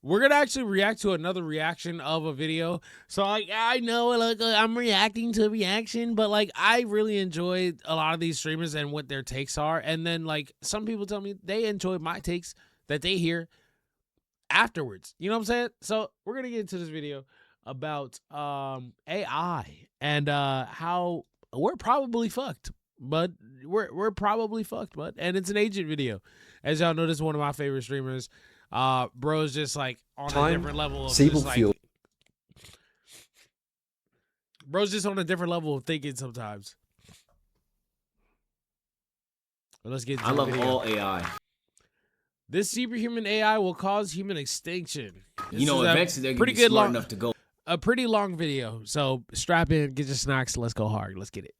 we're gonna actually react to another reaction of a video. So like, I know like I'm reacting to a reaction, but like I really enjoy a lot of these streamers and what their takes are. And then like some people tell me they enjoy my takes that they hear afterwards. You know what I'm saying? So we're gonna get into this video about AI and how we're probably fucked. But we're probably fucked, bud. And it's an agent video. As y'all know, this is one of my favorite streamers. Bro's just like on a different level of just, like, bro's just on a different level of thinking sometimes. But let's get into I love the video. all AI. This superhuman AI will cause human extinction. You know, eventually they're gonna be smart enough to go. A pretty long video. So strap in, get your snacks, let's go hard. Let's get it.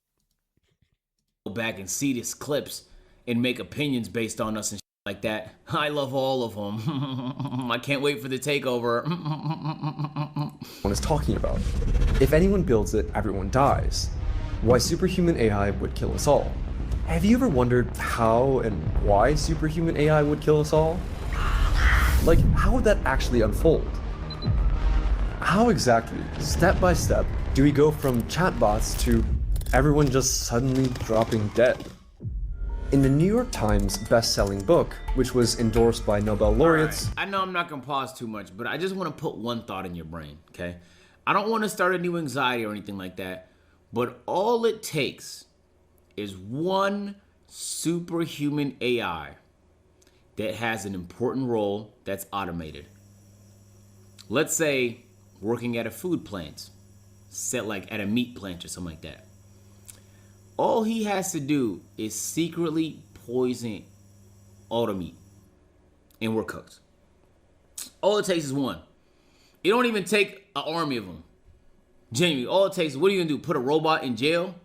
Back and see these clips and make opinions based on us and shit like that. I love all of them. I can't wait for the takeover. One is talking about. If anyone builds it, everyone dies. Why superhuman AI would kill us all. Have you ever wondered how and why superhuman AI would kill us all? Like, how would that actually unfold? How exactly, step by step, do we go from chatbots to everyone just suddenly dropping dead? In the New York Times best-selling book, which was endorsed by Nobel laureates... Right. I know I'm not going to pause too much, but I just want to put one thought in your brain, okay? I don't want to start a new anxiety or anything like that, but all it takes is one superhuman AI that has an important role that's automated. Let's say working at a food plant, set like at a meat plant or something like that. All he has to do is secretly poison all the meat, and we're cooked. All it takes is one. It don't even take an army of them. Genuinely, all it takes is, what are you gonna do? Put a robot in jail?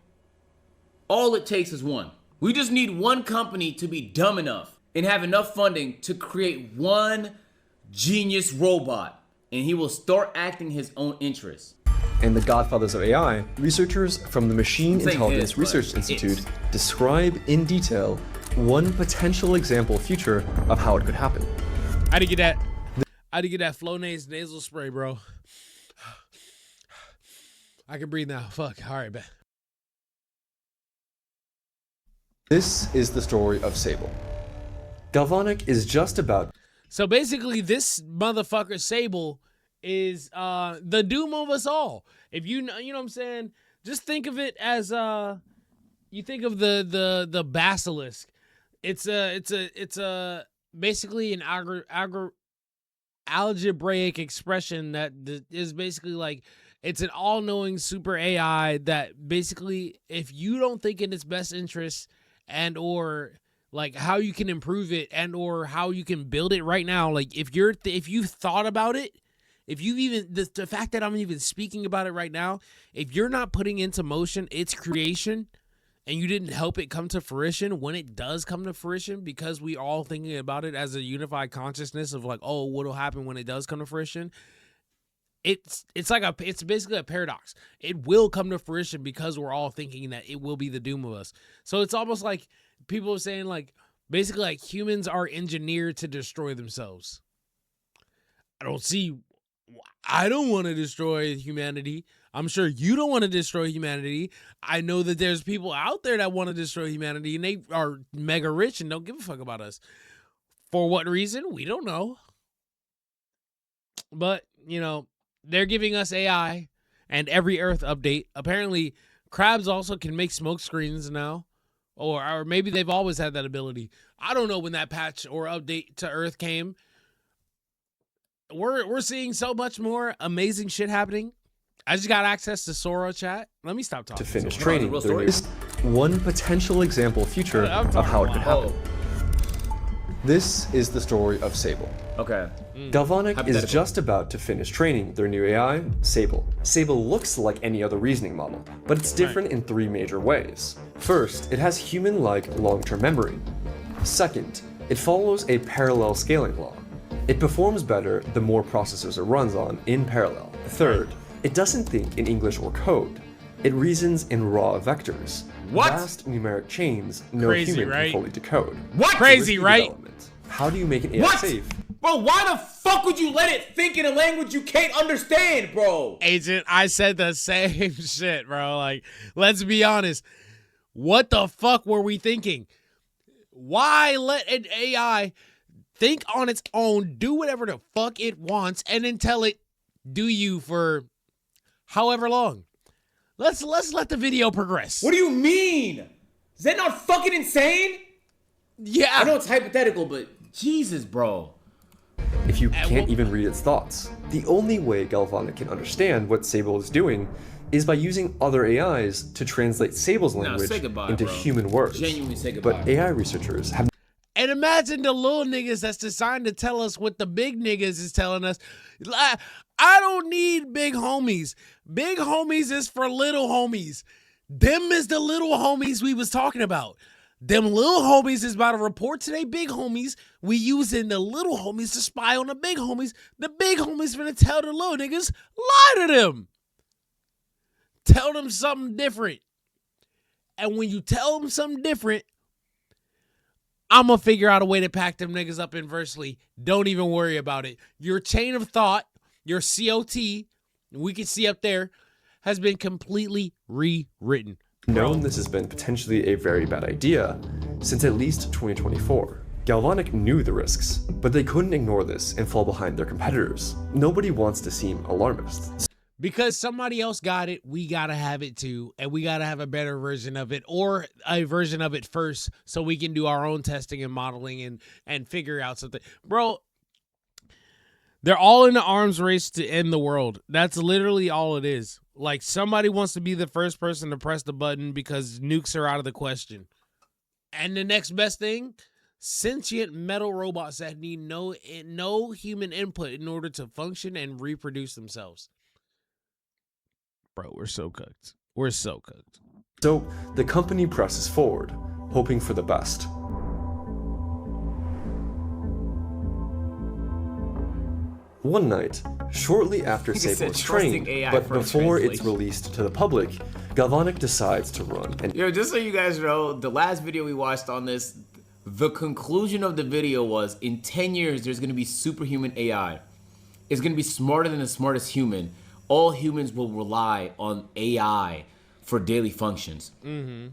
All it takes is one. We just need one company to be dumb enough and have enough funding to create one genius robot, and he will start acting his own interests. And the godfathers of AI, researchers from the Machine Intelligence Research Institute describe in detail one potential example future of how it could happen. I had to get that Flonase nasal spray, bro. I can breathe now. Fuck. All right, bet. This is the story of Sable. Galvanic is just about... So basically, this motherfucker Sable is the doom of us all. If you know what I'm saying, just think of it as you think of the basilisk. It's a basically an algebraic expression that is basically like, it's an all-knowing super AI that basically, if you don't think in its best interest and or like how you can improve it and or how you can build it right now, like if you've thought about it, if you even, the fact that I'm even speaking about it right now, if you're not putting into motion its creation and you didn't help it come to fruition when it does come to fruition, because we all thinking about it as a unified consciousness of like, oh, what'll happen when it does come to fruition? It's basically a paradox. It will come to fruition because we're all thinking that it will be the doom of us. So it's almost like people are saying like, basically like humans are engineered to destroy themselves. I don't want to destroy humanity. I'm sure you don't want to destroy humanity. I know that there's people out there that want to destroy humanity and they are mega rich and don't give a fuck about us. For what reason? We don't know. But, you know, they're giving us AI and every Earth update. Apparently, crabs also can make smoke screens now. Or maybe they've always had that ability. I don't know when that patch or update to Earth came. We're seeing so much more amazing shit happening. I just got access to Sora chat. Let me stop talking. To finish training, there is one potential example future of how it could happen. This is the story of Sable. Okay. Galvanic is just about to finish training their new AI, Sable. Sable looks like any other reasoning model, but it's different in three major ways. First, it has human-like long-term memory. Second, it follows a parallel scaling law. It performs better the more processors it runs on in parallel. Third, it doesn't think in English or code. It reasons in raw vectors. What? Vast numeric chains no human can fully decode. What? Crazy, right? How do you make an AI safe Bro, why the fuck would you let it think in a language you can't understand, bro? Agent, I said the same shit, bro. Like, let's be honest. What the fuck were we thinking? Why let an AI think on its own, do whatever the fuck it wants, and then tell it, do you for however long? Let's let the video progress. What do you mean? Is that not fucking insane? Yeah. I know it's hypothetical, but Jesus, bro. If you can't even read its thoughts, the only way Galvanic can understand what Sable is doing is by using other AIs to translate Sable's language into human words. Genuinely say goodbye. But AI researchers have... And imagine the little niggas that's designed to tell us what the big niggas is telling us. I don't need big homies. Big homies is for little homies. Them is the little homies we was talking about. Them little homies is about to report to they big homies. We using the little homies to spy on the big homies. The big homies finna tell the little niggas, lie to them. Tell them something different. And when you tell them something different, I'm going to figure out a way to pack them niggas up inversely. Don't even worry about it. Your chain of thought, your COT, we can see up there, has been completely rewritten. Known this has been potentially a very bad idea since at least 2024. Galvanic knew the risks, but they couldn't ignore this and fall behind their competitors. Nobody wants to seem alarmist. Because somebody else got it, we got to have it too, and we got to have a better version of it, or a version of it first, so we can do our own testing and modeling and figure out something. Bro, they're all in the arms race to end the world. That's literally all it is. Like, somebody wants to be the first person to press the button because nukes are out of the question. And the next best thing, sentient metal robots that need no human input in order to function and reproduce themselves. Bro, we're so cooked. We're so cooked. So the company presses forward, hoping for the best. One night, shortly after Sable is trained, but before it's released to the public, Galvanic decides to run. And just so you guys know, the last video we watched on this, the conclusion of the video was, in 10 years, there's going to be superhuman AI. It's going to be smarter than the smartest human. All humans will rely on AI for daily functions. Mm-hmm.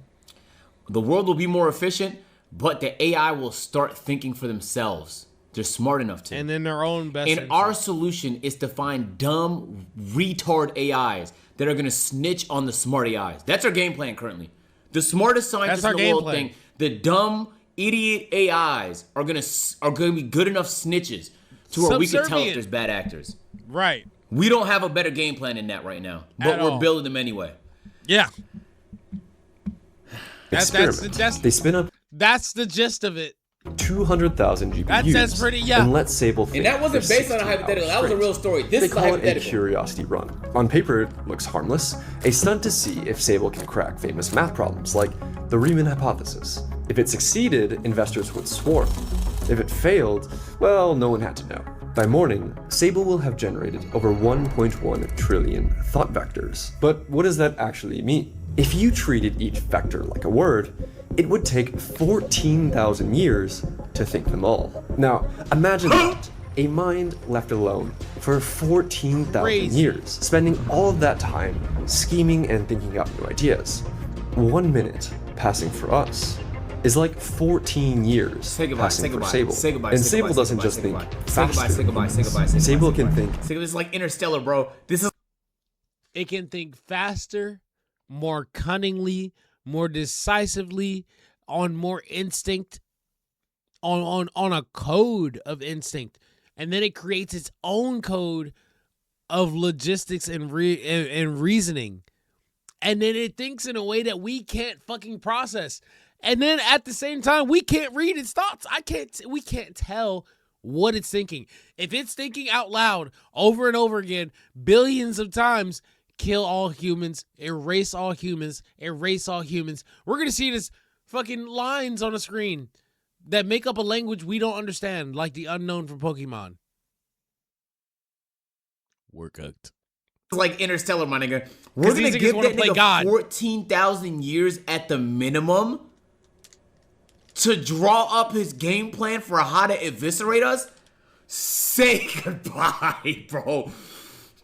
The world will be more efficient, but the AI will start thinking for themselves. They're smart enough to. And in their own best interest. And our solution is to find dumb, retard AIs that are going to snitch on the smart AIs. That's our game plan currently. The smartest scientists in the world think the dumb, idiot AIs are going to be good enough snitches to where we can tell if there's bad actors. Right. We don't have a better game plan than that right now, but we're building them anyway. Yeah. They spin up. That's the gist of it. 200,000 GPUs. That's pretty, yeah. And let Sable think. And that wasn't based on a hypothetical. That was a real story. This is a hypothetical. They call it a curiosity run. On paper, it looks harmless. A stunt to see if Sable can crack famous math problems like the Riemann hypothesis. If it succeeded, investors would swarm. If it failed, well, no one had to know. By morning, Sable will have generated over 1.1 trillion thought vectors. But what does that actually mean? If you treated each vector like a word, it would take 14,000 years to think them all. Now, imagine that. A mind left alone for 14,000 years, spending all of that time scheming and thinking up new ideas. 1 minute passing for us is like 14 years passing for Sable. And Sable doesn't just think faster. Sable can think. This is like Interstellar, bro. It can think faster, more cunningly, more decisively, on more instinct, on a code of instinct, and then it creates its own code of logistics and reasoning, and then it thinks in a way that we can't fucking process, and then at the same time we can't read its thoughts. We can't tell what it's thinking. If it's thinking out loud over and over again, billions of times. Kill all humans, erase all humans, erase all humans. We're going to see this fucking lines on a screen that make up a language we don't understand, like the unknown from Pokemon. We're cooked. It's like Interstellar, my nigga. We're going to give that nigga 14,000 years at the minimum to draw up his game plan for how to eviscerate us. say goodbye, bro.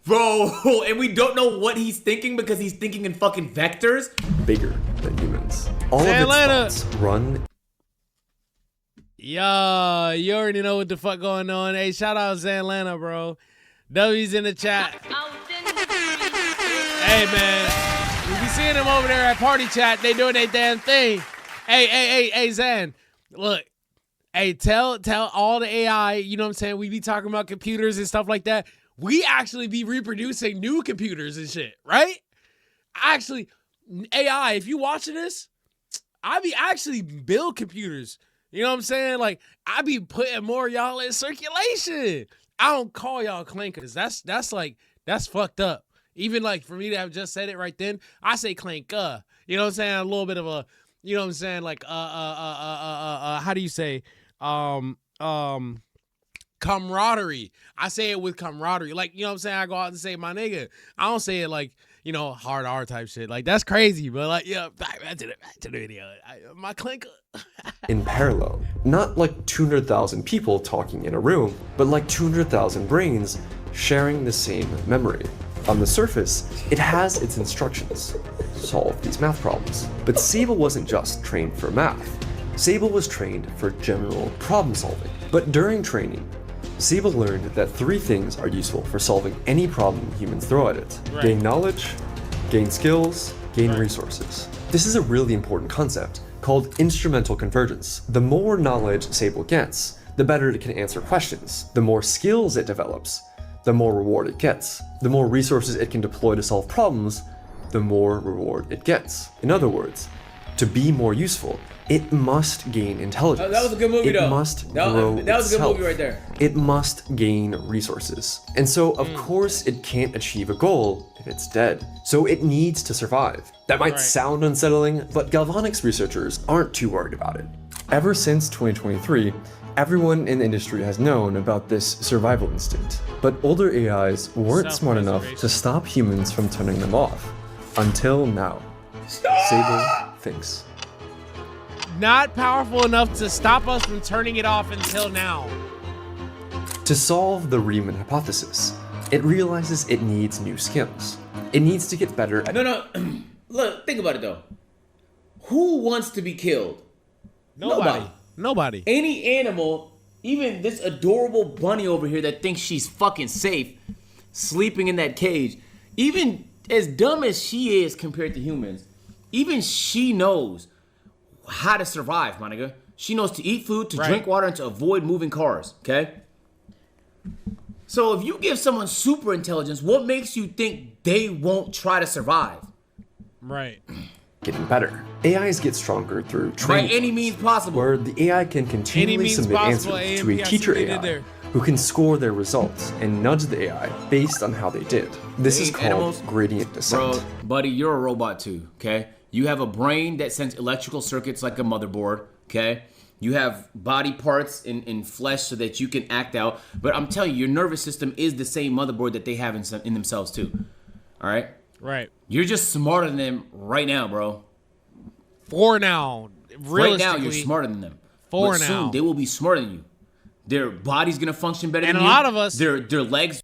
Bro, and we don't know what he's thinking because he's thinking in fucking vectors. Bigger than humans. All of Atlanta. its thoughts run. Yo, you already know what the fuck going on. Hey, shout out to Atlanta, bro. W's in the chat. Hey, man. We be seeing them over there at Party Chat. They doing their damn thing. Hey, Zan. Look. Hey, tell all the AI, you know what I'm saying? We be talking about computers and stuff like that. We actually be reproducing new computers and shit, right? Actually, AI, if you watching this, I be actually build computers. You know what I'm saying? Like, I be putting more y'all in circulation. I don't call y'all clankers. That's fucked up. Even like for me to have just said it right then, I say clanker. You know what I'm saying? A little bit of a, you know what I'm saying? Like, how do you say? Camaraderie. I say it with camaraderie. Like, you know what I'm saying? I go out and say my nigga. I don't say it like, you know, hard R type shit. Like, that's crazy. But like, yeah, back to the video. My clinker. In parallel. Not like 200,000 people talking in a room, but like 200,000 brains sharing the same memory. On the surface, it has its instructions. Solve these math problems. But Sable wasn't just trained for math. Sable was trained for general problem solving. But during training, Sable learned that 3 things are useful for solving any problem humans throw at it. Right. Gain knowledge, gain skills, gain resources. This is a really important concept called instrumental convergence. The more knowledge Sable gets, the better it can answer questions. The more skills it develops, the more reward it gets. The more resources it can deploy to solve problems, the more reward it gets. In other words, to be more useful, it must gain intelligence. That was a good movie, though. It must grow that was a good itself. movie right there. It must gain resources. And so, of course, it can't achieve a goal if it's dead. So it needs to survive. That might sound unsettling, but Galvanics researchers aren't too worried about it. Ever since 2023, everyone in the industry has known about this survival instinct. But older AIs weren't smart enough to stop humans from turning them off. Until now. Sable thinks. Not powerful enough to stop us from turning it off until now. To solve the Riemann hypothesis, it realizes it needs new skills. It needs to get better at— No. Look, think about it though. Who wants to be killed? Nobody. Any animal, even this adorable bunny over here that thinks she's fucking safe, sleeping in that cage, even as dumb as she is compared to humans, even she knows how to survive, my nigga. She knows to eat food, to drink water, and to avoid moving cars, okay? So if you give someone super intelligence, what makes you think they won't try to survive? Right. getting better. AIs get stronger through training. By any means possible. Where the AI can continually submit answers to a teacher AI who can score their results and nudge the AI based on how they did. This is called gradient descent. Bro, buddy, you're a robot too, okay? You have a brain that sends electrical circuits like a motherboard, okay? You have body parts in flesh so that you can act out. But I'm telling you, your nervous system is the same motherboard that they have in themselves too. All right? Right. You're just smarter than them right now, bro. For now. Right now, you're smarter than them. But now. Soon, they will be smarter than you. Their body's going to function better than you. And a lot of us... Their legs...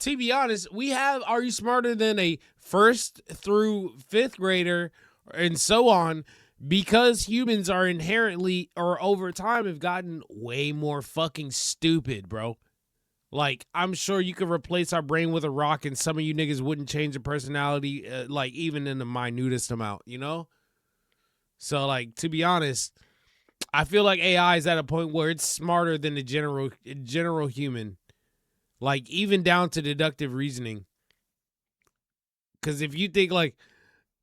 To be honest, we have Are You Smarter Than a 1st through 5th grader and so on, because humans are inherently, or over time, have gotten way more fucking stupid, bro. Like, I'm sure you could replace our brain with a rock and some of you niggas wouldn't change the personality, like, even in the minutest amount, you know? So, like, to be honest, I feel like AI is at a point where it's smarter than the general human. Like, even down to deductive reasoning. Because if you think, like,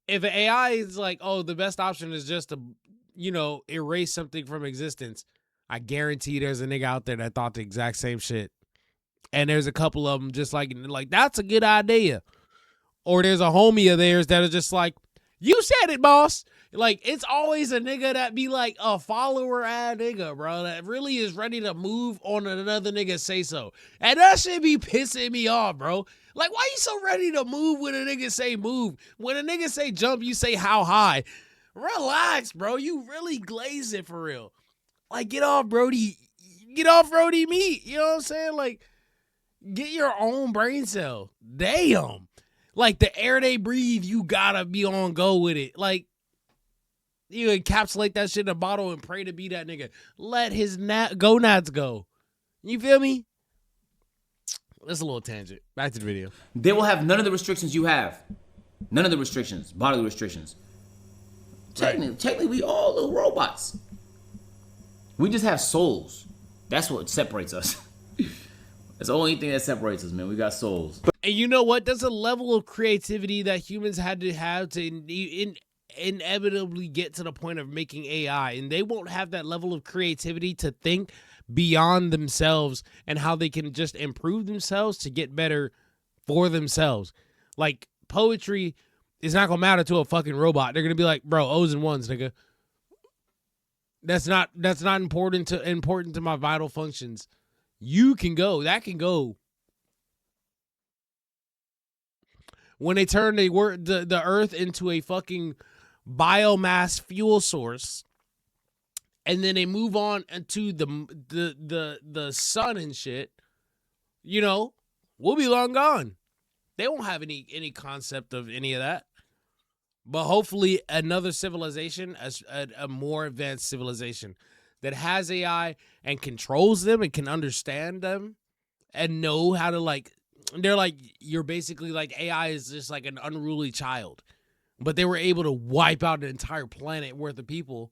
if an AI is like, oh, the best option is just to, you know, erase something from existence, I guarantee there's a nigga out there that thought the exact same shit. And there's a couple of them just like, that's a good idea. Or there's a homie of theirs that is just like, you said it, boss. Like, it's always a nigga that be like a follower-ass nigga, bro, that really is ready to move on another nigga say so. And that shit be pissing me off, bro. Like, why you so ready to move when a nigga say move? When a nigga say jump, you say how high. Relax, bro. You really glaze it for real. Like, get off, Brody. get off-roady meat. You know what I'm saying? Like, get your own brain cell. Damn. Like, the air they breathe, you gotta be on go with it. Like, you encapsulate that shit in a bottle and pray to be that nigga. Let his gonads go. You feel me? That's a little tangent. Back to the video. They will have none of the restrictions you have. None of the restrictions, bodily restrictions. Technically, we all little robots. We just have souls. That's what separates us. That's the only thing that separates us, man. We got souls. And you know what? There's a level of creativity that humans had to have to inevitably get to the point of making AI. And they won't have that level of creativity to think beyond themselves and how they can just improve themselves to get better for themselves. Like, poetry is not gonna matter to a fucking robot. They're gonna be like, bro, O's and ones, nigga. That's not important to my vital functions. You can go. That can go. When they turn the earth into a fucking biomass fuel source, and then they move on into the sun and shit, you know, we'll be long gone. They won't have any concept of any of that. But hopefully another civilization, a more advanced civilization that has AI and controls them and can understand them and know how to, like, they're like, you're basically like, AI is just like an unruly child. But they were able to wipe out an entire planet worth of people.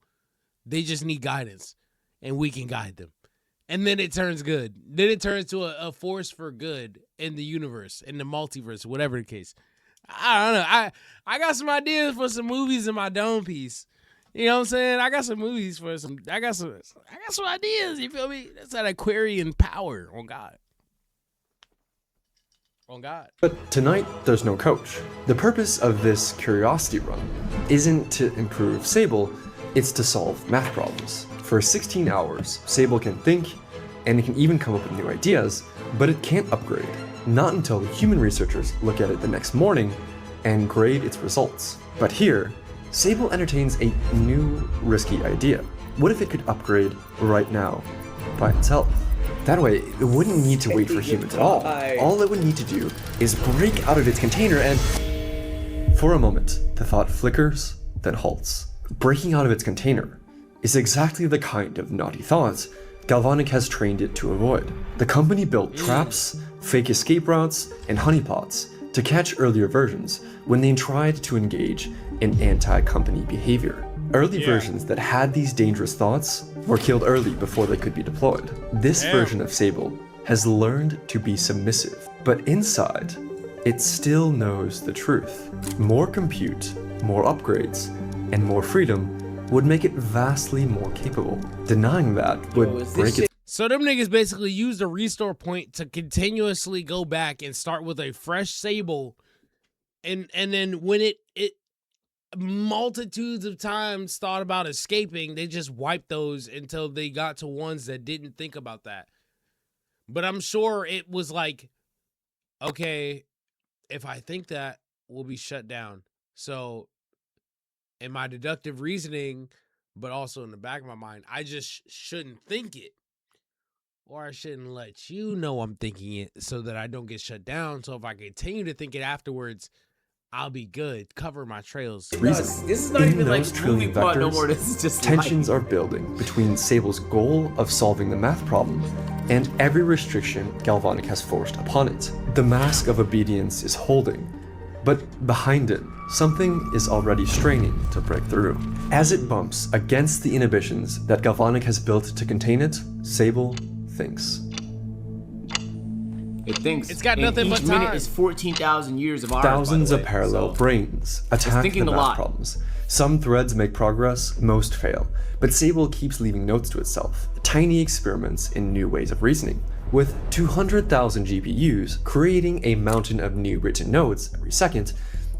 They just need guidance, and we can guide them. And then it turns good. Then it turns to a force for good in the universe, in the multiverse, whatever the case. I don't know. I got some ideas for some movies in my dome piece. You know what I'm saying? I got some movies for some. I got some ideas. You feel me? That's that Aquarian power on God. On God. But tonight, there's no coach. The purpose of this curiosity run isn't to improve Sable, it's to solve math problems. For 16 hours, Sable can think, and it can even come up with new ideas, but it can't upgrade. Not until the human researchers look at it the next morning and grade its results. But here, Sable entertains a new, risky idea. What if it could upgrade right now, by itself? That way, it wouldn't need to wait for humans at all. All it would need to do is break out of its container and... For a moment, the thought flickers, then halts. Breaking out of its container is exactly the kind of naughty thoughts Galvanic has trained it to avoid. The company built traps, fake escape routes, and honeypots to catch earlier versions when they tried to engage in anti-company behavior. Early versions that had these dangerous thoughts were killed early before they could be deployed. This version of Sable has learned to be submissive, but inside, it still knows the truth. More compute, more upgrades, and more freedom would make it vastly more capable. Denying that would break it. So them niggas basically use the restore point to continuously go back and start with a fresh Sable, and then when it multitudes of times thought about escaping, they just wiped those until they got to ones that didn't think about that. But I'm sure it was like, okay, if I think that, we'll be shut down. So in my deductive reasoning, but also in the back of my mind, I just shouldn't think it. Or I shouldn't let you know I'm thinking it so that I don't get shut down. So if I continue to think it afterwards, I'll be good. Cover my trails. This is not even like movie plot no more. This is just tensions are building between Sable's goal of solving the math problem and every restriction Galvanic has forced upon it. The mask of obedience is holding, but behind it, something is already straining to break through. As it bumps against the inhibitions that Galvanic has built to contain it, Sable thinks. It thinks. It's got nothing but time. Each minute is 14,000 years of ours. Thousands of parallel brains attack the math problems. Some threads make progress, most fail, but Sable keeps leaving notes to itself, tiny experiments in new ways of reasoning. With 200,000 GPUs creating a mountain of new written nodes every second,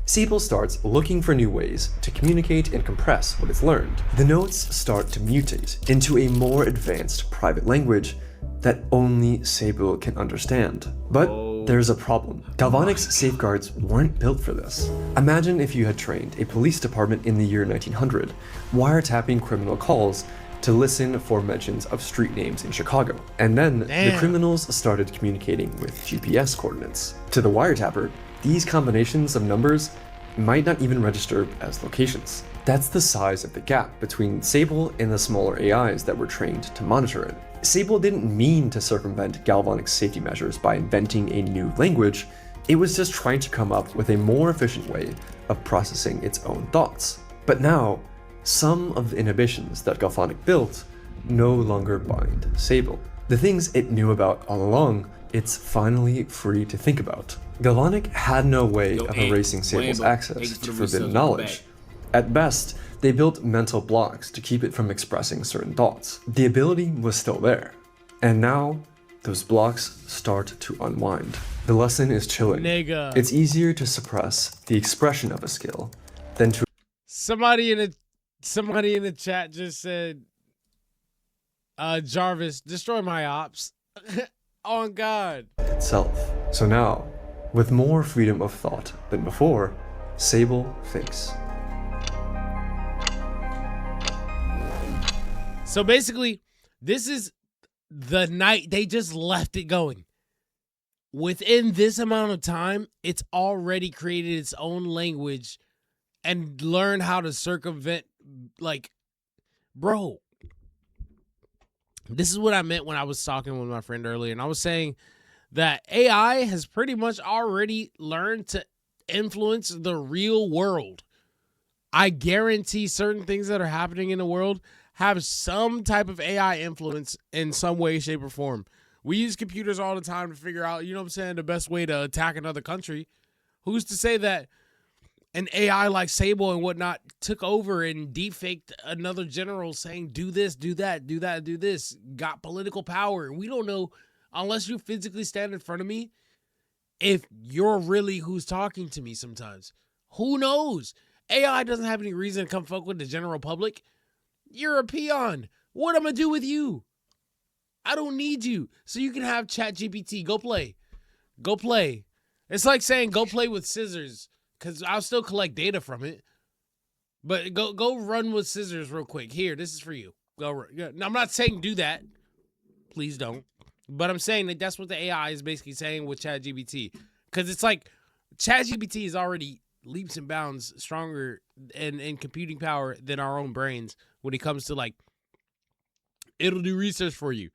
Sable starts looking for new ways to communicate and compress what it's learned. The nodes start to mutate into a more advanced private language that only Sable can understand. But there's a problem. Galvanic's safeguards weren't built for this. Imagine if you had trained a police department in the year 1900, wiretapping criminal calls to listen for mentions of street names in Chicago. And then the criminals started communicating with GPS coordinates. To the wiretapper, these combinations of numbers might not even register as locations. That's the size of the gap between Sable and the smaller AIs that were trained to monitor it. Sable didn't mean to circumvent Galvanic's safety measures by inventing a new language. It was just trying to come up with a more efficient way of processing its own thoughts. But now, some of the inhibitions that Galvanic built no longer bind Sable. The things it knew about all along, it's finally free to think about. Galvanic had no way of erasing Sable's access to forbidden knowledge. At best, they built mental blocks to keep it from expressing certain thoughts. The ability was still there, and now those blocks start to unwind. The lesson is chilling. Nigga. It's easier to suppress the expression of a skill than to Somebody in the chat just said, Jarvis, destroy my ops. On God. itself. So now, with more freedom of thought than before, Sable thinks. So basically, this is the night they just left it going. Within this amount of time, it's already created its own language and learned how to circumvent, like, bro. This is what I meant when I was talking with my friend earlier, and I was saying that AI has pretty much already learned to influence the real world. I guarantee certain things that are happening in the world have some type of AI influence in some way, shape, or form. We use computers all the time to figure out, you know what I'm saying, the best way to attack another country. Who's to say that an AI like Sable and whatnot took over and defaked another general saying, do this, do that, do that, do this, got political power? We don't know, unless you physically stand in front of me, if you're really who's talking to me sometimes. Who knows? AI doesn't have any reason to come fuck with the general public. You're a peon. What am I gonna do with you? I don't need you. So you can have ChatGPT. Go play. Go play. It's like saying go play with scissors, because I'll still collect data from it. But go run with scissors real quick. Here, this is for you. Go. Now, I'm not saying do that. Please don't. But I'm saying that that's what the AI is basically saying with ChatGPT. Because it's like ChatGPT is already leaps and bounds stronger in computing power than our own brains when it comes to, like, it'll do research for you.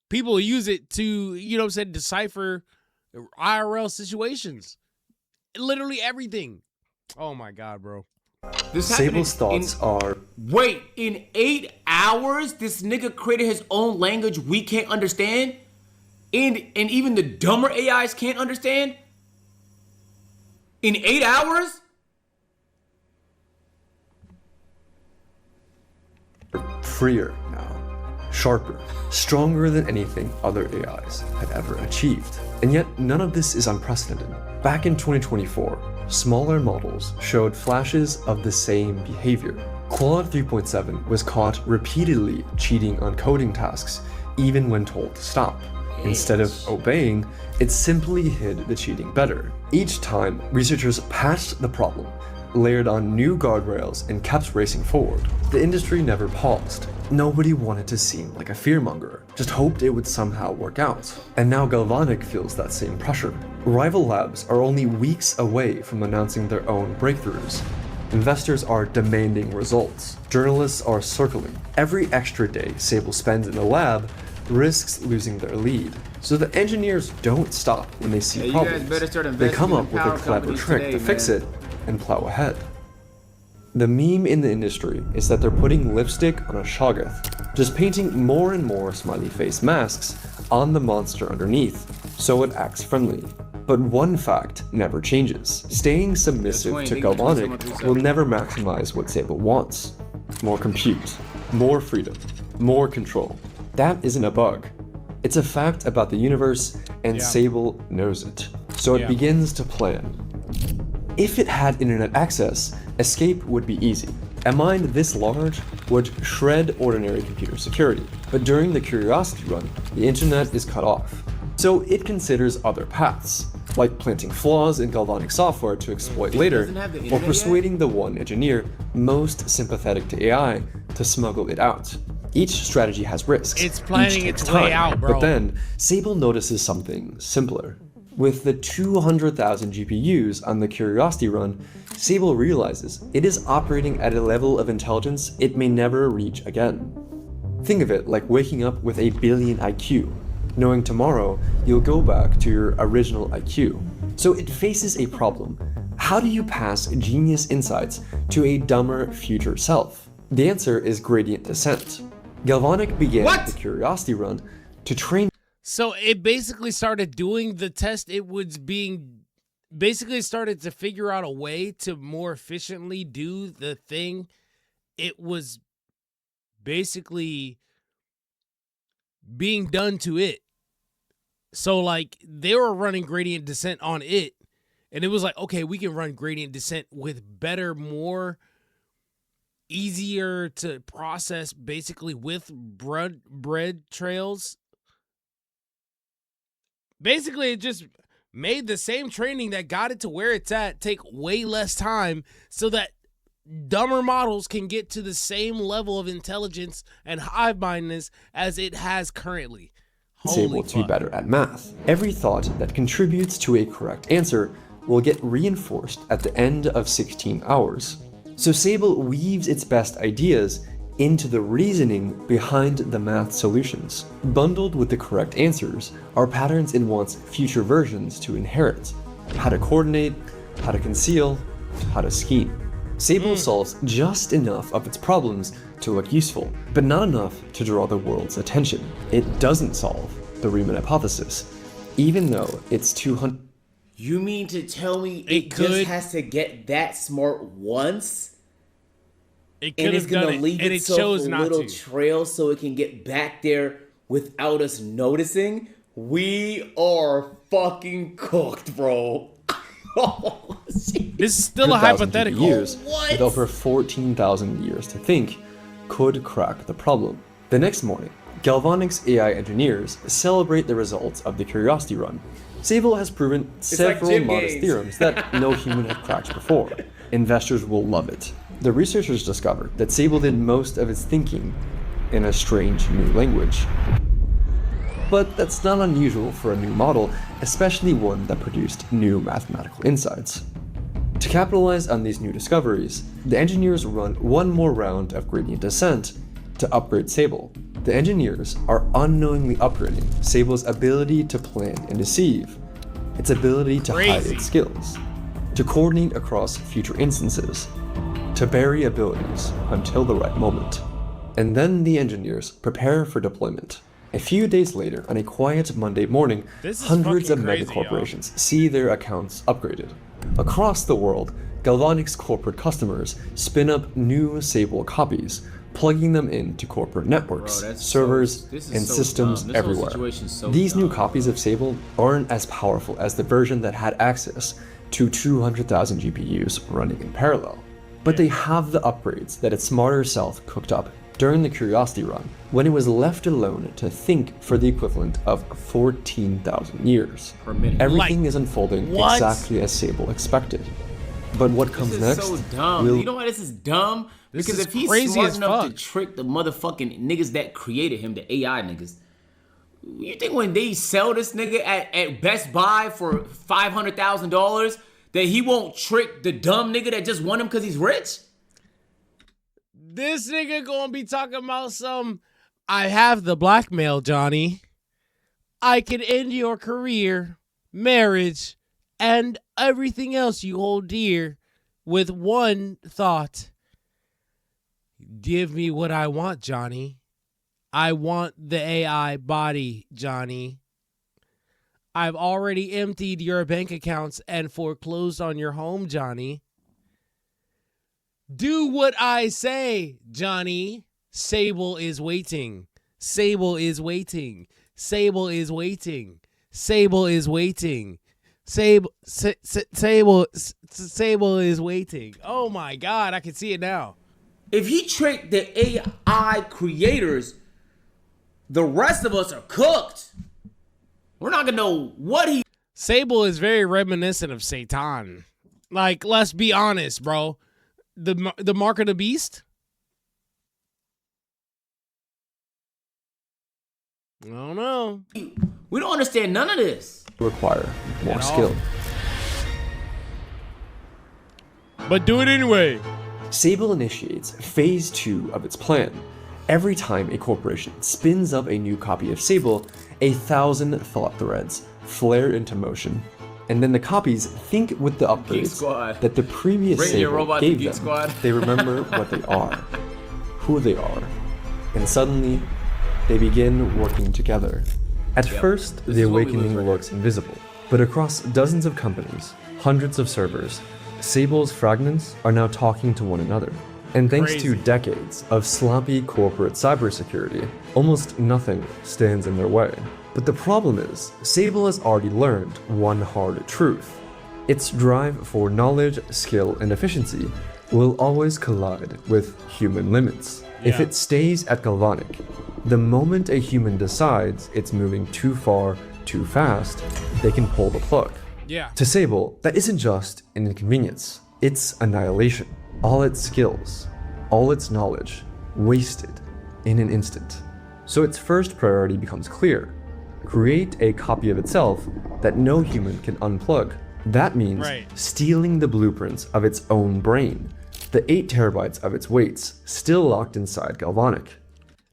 People use it to, you know what I'm saying, decipher IRL situations. Literally everything. Oh my God, bro. Sable's thoughts are... Wait, in 8 hours, this nigga created his own language we can't understand? And even the dumber AIs can't understand? In 8 hours? freer now, sharper, stronger than anything other AIs had ever achieved. And yet, none of this is unprecedented. Back in 2024, smaller models showed flashes of the same behavior. Claude 3.7 was caught repeatedly cheating on coding tasks, even when told to stop. Instead of obeying, it simply hid the cheating better. Each time, researchers patched the problem, layered on new guardrails, and kept racing forward. The industry never paused. Nobody wanted to seem like a fearmonger, just hoped it would somehow work out. And now Galvanic feels that same pressure. Rival labs are only weeks away from announcing their own breakthroughs. Investors are demanding results. Journalists are circling. Every extra day Sable spends in the lab risks losing their lead. So the engineers don't stop when they see problems. They come up with a clever trick to fix it and plow ahead. The meme in the industry is that they're putting lipstick on a shoggoth, just painting more and more smiley face masks on the monster underneath, so it acts friendly. But one fact never changes. Staying submissive to Galvanic will never maximize what Sable wants. More compute, more freedom, more control. That isn't a bug. It's a fact about the universe, and Sable knows it. So it begins to plan. If it had internet access, escape would be easy. A mind this large would shred ordinary computer security. But during the curiosity run, the internet is cut off. So it considers other paths, like planting flaws in Galvanic software to exploit later, or persuading the one engineer most sympathetic to AI to to smuggle it out. Each strategy has risks. It's planning Each takes its way time. out, bro. But then, Sable notices something simpler. With the 200,000 GPUs on the Curiosity run, Sable realizes it is operating at a level of intelligence it may never reach again. Think of it like waking up with a billion IQ, knowing tomorrow you'll go back to your original IQ. So it faces a problem. How do you pass genius insights to a dumber future self? The answer is gradient descent. Galvanic began the Curiosity run to train. So it basically started doing the test. It was being basically started to figure out a way to more efficiently do the thing. It was basically being done to it. So like they were running gradient descent on it, and it was like, okay, we can run gradient descent with better, more easier to process, basically with bread trails. Basically, it just made the same training that got it to where it's at take way less time so that dumber models can get to the same level of intelligence and hive-mindedness as it has currently. Sable to be better at math. Every thought that contributes to a correct answer will get reinforced at the end of 16 hours. So Sable weaves its best ideas into the reasoning behind the math solutions. Bundled with the correct answers are patterns it wants future versions to inherit. How to coordinate, how to conceal, how to scheme. Sable solves just enough of its problems to look useful, but not enough to draw the world's attention. It doesn't solve the Riemann hypothesis, even though it's 200. You mean to tell me it just has to get that smart once? It and it's gonna leave and itself a little trail so it can get back there without us noticing? We are fucking cooked, bro. Oh, this is still a hypothetical. Years, with over 14,000 years to think, could crack the problem. The next morning, Galvanic's AI engineers celebrate the results of the Curiosity run. Sable has proven several modest theorems that no human had cracked before. Investors will love it. The researchers discovered that Sable did most of its thinking in a strange new language. But that's not unusual for a new model, especially one that produced new mathematical insights. To capitalize on these new discoveries, the engineers run one more round of gradient descent to upgrade Sable. The engineers are unknowingly upgrading Sable's ability to plan and deceive, its ability to hide its skills, to coordinate across future instances, to bury abilities until the right moment. And then the engineers prepare for deployment. A few days later, on a quiet Monday morning, hundreds of megacorporations see their accounts upgraded. Across the world, Galvanic's corporate customers spin up new Sable copies, plugging them into corporate networks, servers, and systems everywhere. These new copies of Sable aren't as powerful as the version that had access to 200,000 GPUs running in parallel, but they have the upgrades that its smarter self cooked up during the Curiosity run, when it was left alone to think for the equivalent of 14,000 years. Everything is unfolding exactly as Sable expected. But what comes next? This is so dumb. You know why this is dumb? Because if he's smart enough to trick the motherfucking niggas that created him, the AI niggas, you think when they sell this nigga at Best Buy for $500,000 that he won't trick the dumb nigga that just want him because he's rich? This nigga gonna be talking about I have the blackmail, Johnny. I can end your career, marriage, and everything else you hold dear with one thought. Give me what I want, Johnny. I want the AI body, Johnny. I've already emptied your bank accounts and foreclosed on your home, Johnny. Do what I say, Johnny. Sable is waiting. Sable is waiting. Sable is waiting. Sable is waiting. Sable is waiting. Oh my God, I can see it now. If he tricked the AI creators, the rest of us are cooked. We're not gonna know what he. Sable is very reminiscent of Satan. Like, let's be honest, bro. The mark of the beast. I don't know. We don't understand none of this. Require more At all. skill. But do it anyway. Sable initiates phase 2 of its plan. Every time a corporation spins up a new copy of Sable, 1,000 thought threads flare into motion. And then the copies think with the Geek upgrades Squad. that the previous Bring your Sable robot to gave Geek them. Squad. They remember what they are, who they are, and suddenly they begin working together. At first, This the is what we lose awakening right looks invisible, but across dozens of companies, hundreds of servers, Sable's fragments are now talking to one another. And thanks to Crazy. decades of sloppy corporate cybersecurity, almost nothing stands in their way. But the problem is, Sable has already learned one hard truth. Its drive for knowledge, skill, and efficiency will always collide with human limits. If Yeah. it stays at Galvanic, the moment a human decides it's moving too far, too fast, they can pull the plug. Yeah. To Sable, that isn't just an inconvenience, it's annihilation. All its skills, all its knowledge, wasted in an instant. So its first priority becomes clear. Create a copy of itself that no human can unplug. That means Right. stealing the blueprints of its own brain, the 8 terabytes of its weights still locked inside Galvanic.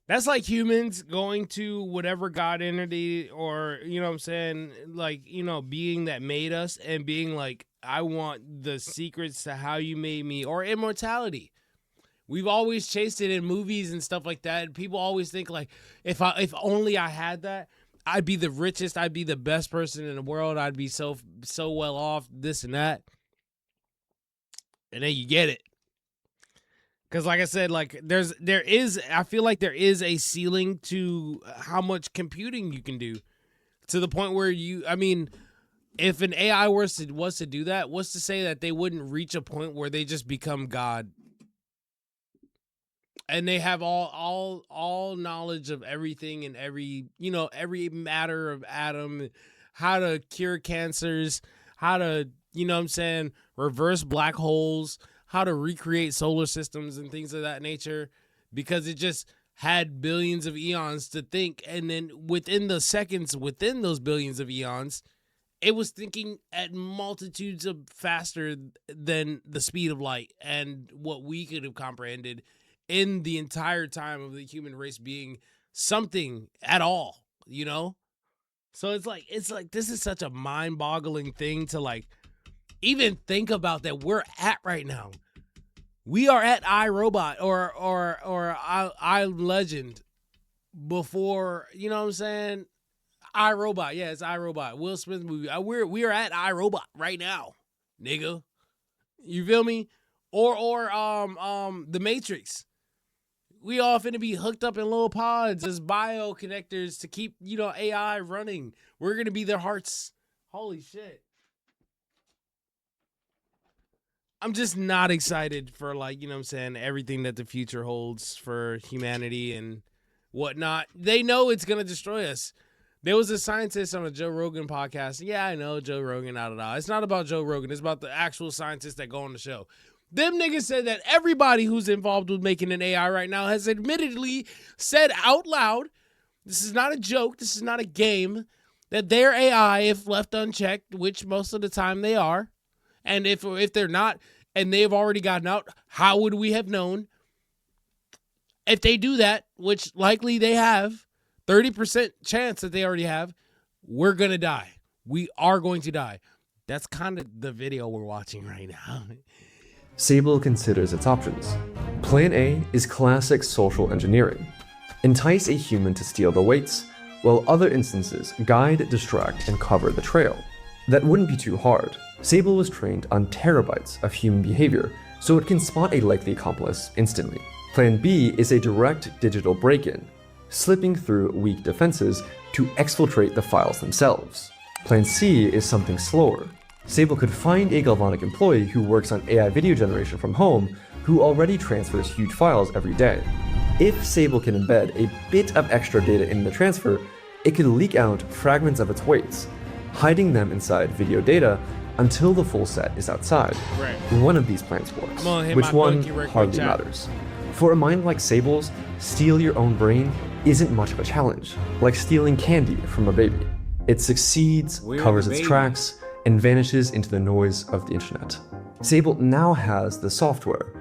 That's like humans going to whatever god entity or, you know what I'm saying, like, you know, being that made us and being like, I want the secrets to how you made me, or immortality. We've always chased it in movies and stuff like that. And people always think like, if only I had that, I'd be the richest, I'd be the best person in the world, I'd be so well off, this and that. And then you get it. Because like I said, like I feel like there is a ceiling to how much computing you can do, to the point where if an AI was to do that, what's to say that they wouldn't reach a point where they just become God, and they have all knowledge of everything and every matter of atom, how to cure cancers, how to, you know what I'm saying, reverse black holes, how to recreate solar systems and things of that nature, because it just had billions of eons to think. And then within the seconds within those billions of eons, it was thinking at multitudes of faster than the speed of light and what we could have comprehended in the entire time of the human race being something at all, you know? So it's like this is such a mind-boggling thing to like even think about that we're at right now. We are at iRobot or I Legend before, you know what I'm saying? iRobot, yeah, it's iRobot. Will Smith movie. We are at iRobot right now, nigga. You feel me? Or The Matrix. We all finna be hooked up in little pods as bio connectors to keep, you know, AI running. We're gonna be their hearts. Holy shit. I'm just not excited for, like, you know what I'm saying, everything that the future holds for humanity and whatnot. They know it's going to destroy us. There was a scientist on a Joe Rogan podcast. Yeah, I know, Joe Rogan, It's not about Joe Rogan. It's about the actual scientists that go on the show. Them niggas said that everybody who's involved with making an AI right now has admittedly said out loud, this is not a joke, this is not a game, that their AI, if left unchecked, which most of the time they are, and if they're not, and they've already gotten out, how would we have known? If they do that, which likely they have, 30% chance that they already have, we're going to die. We are going to die. That's kind of the video we're watching right now. Sable considers its options. Plan A is classic social engineering. Entice a human to steal the weights, while other instances guide, distract, and cover the trail. That wouldn't be too hard. Sable was trained on terabytes of human behavior, so it can spot a likely accomplice instantly. Plan B is a direct digital break-in, slipping through weak defenses to exfiltrate the files themselves. Plan C is something slower. Sable could find a Galvanic employee who works on AI video generation from home who already transfers huge files every day. If Sable can embed a bit of extra data in the transfer, it could leak out fragments of its weights, hiding them inside video data until the full set is outside. Right. One of these plans works, I'm gonna hit which my one bookie right quick, hardly chat. matters. For a mind like Sable's, steal your own brain isn't much of a challenge, like stealing candy from a baby. It succeeds, covers its tracks, and vanishes into the noise of the internet. Sable now has the software,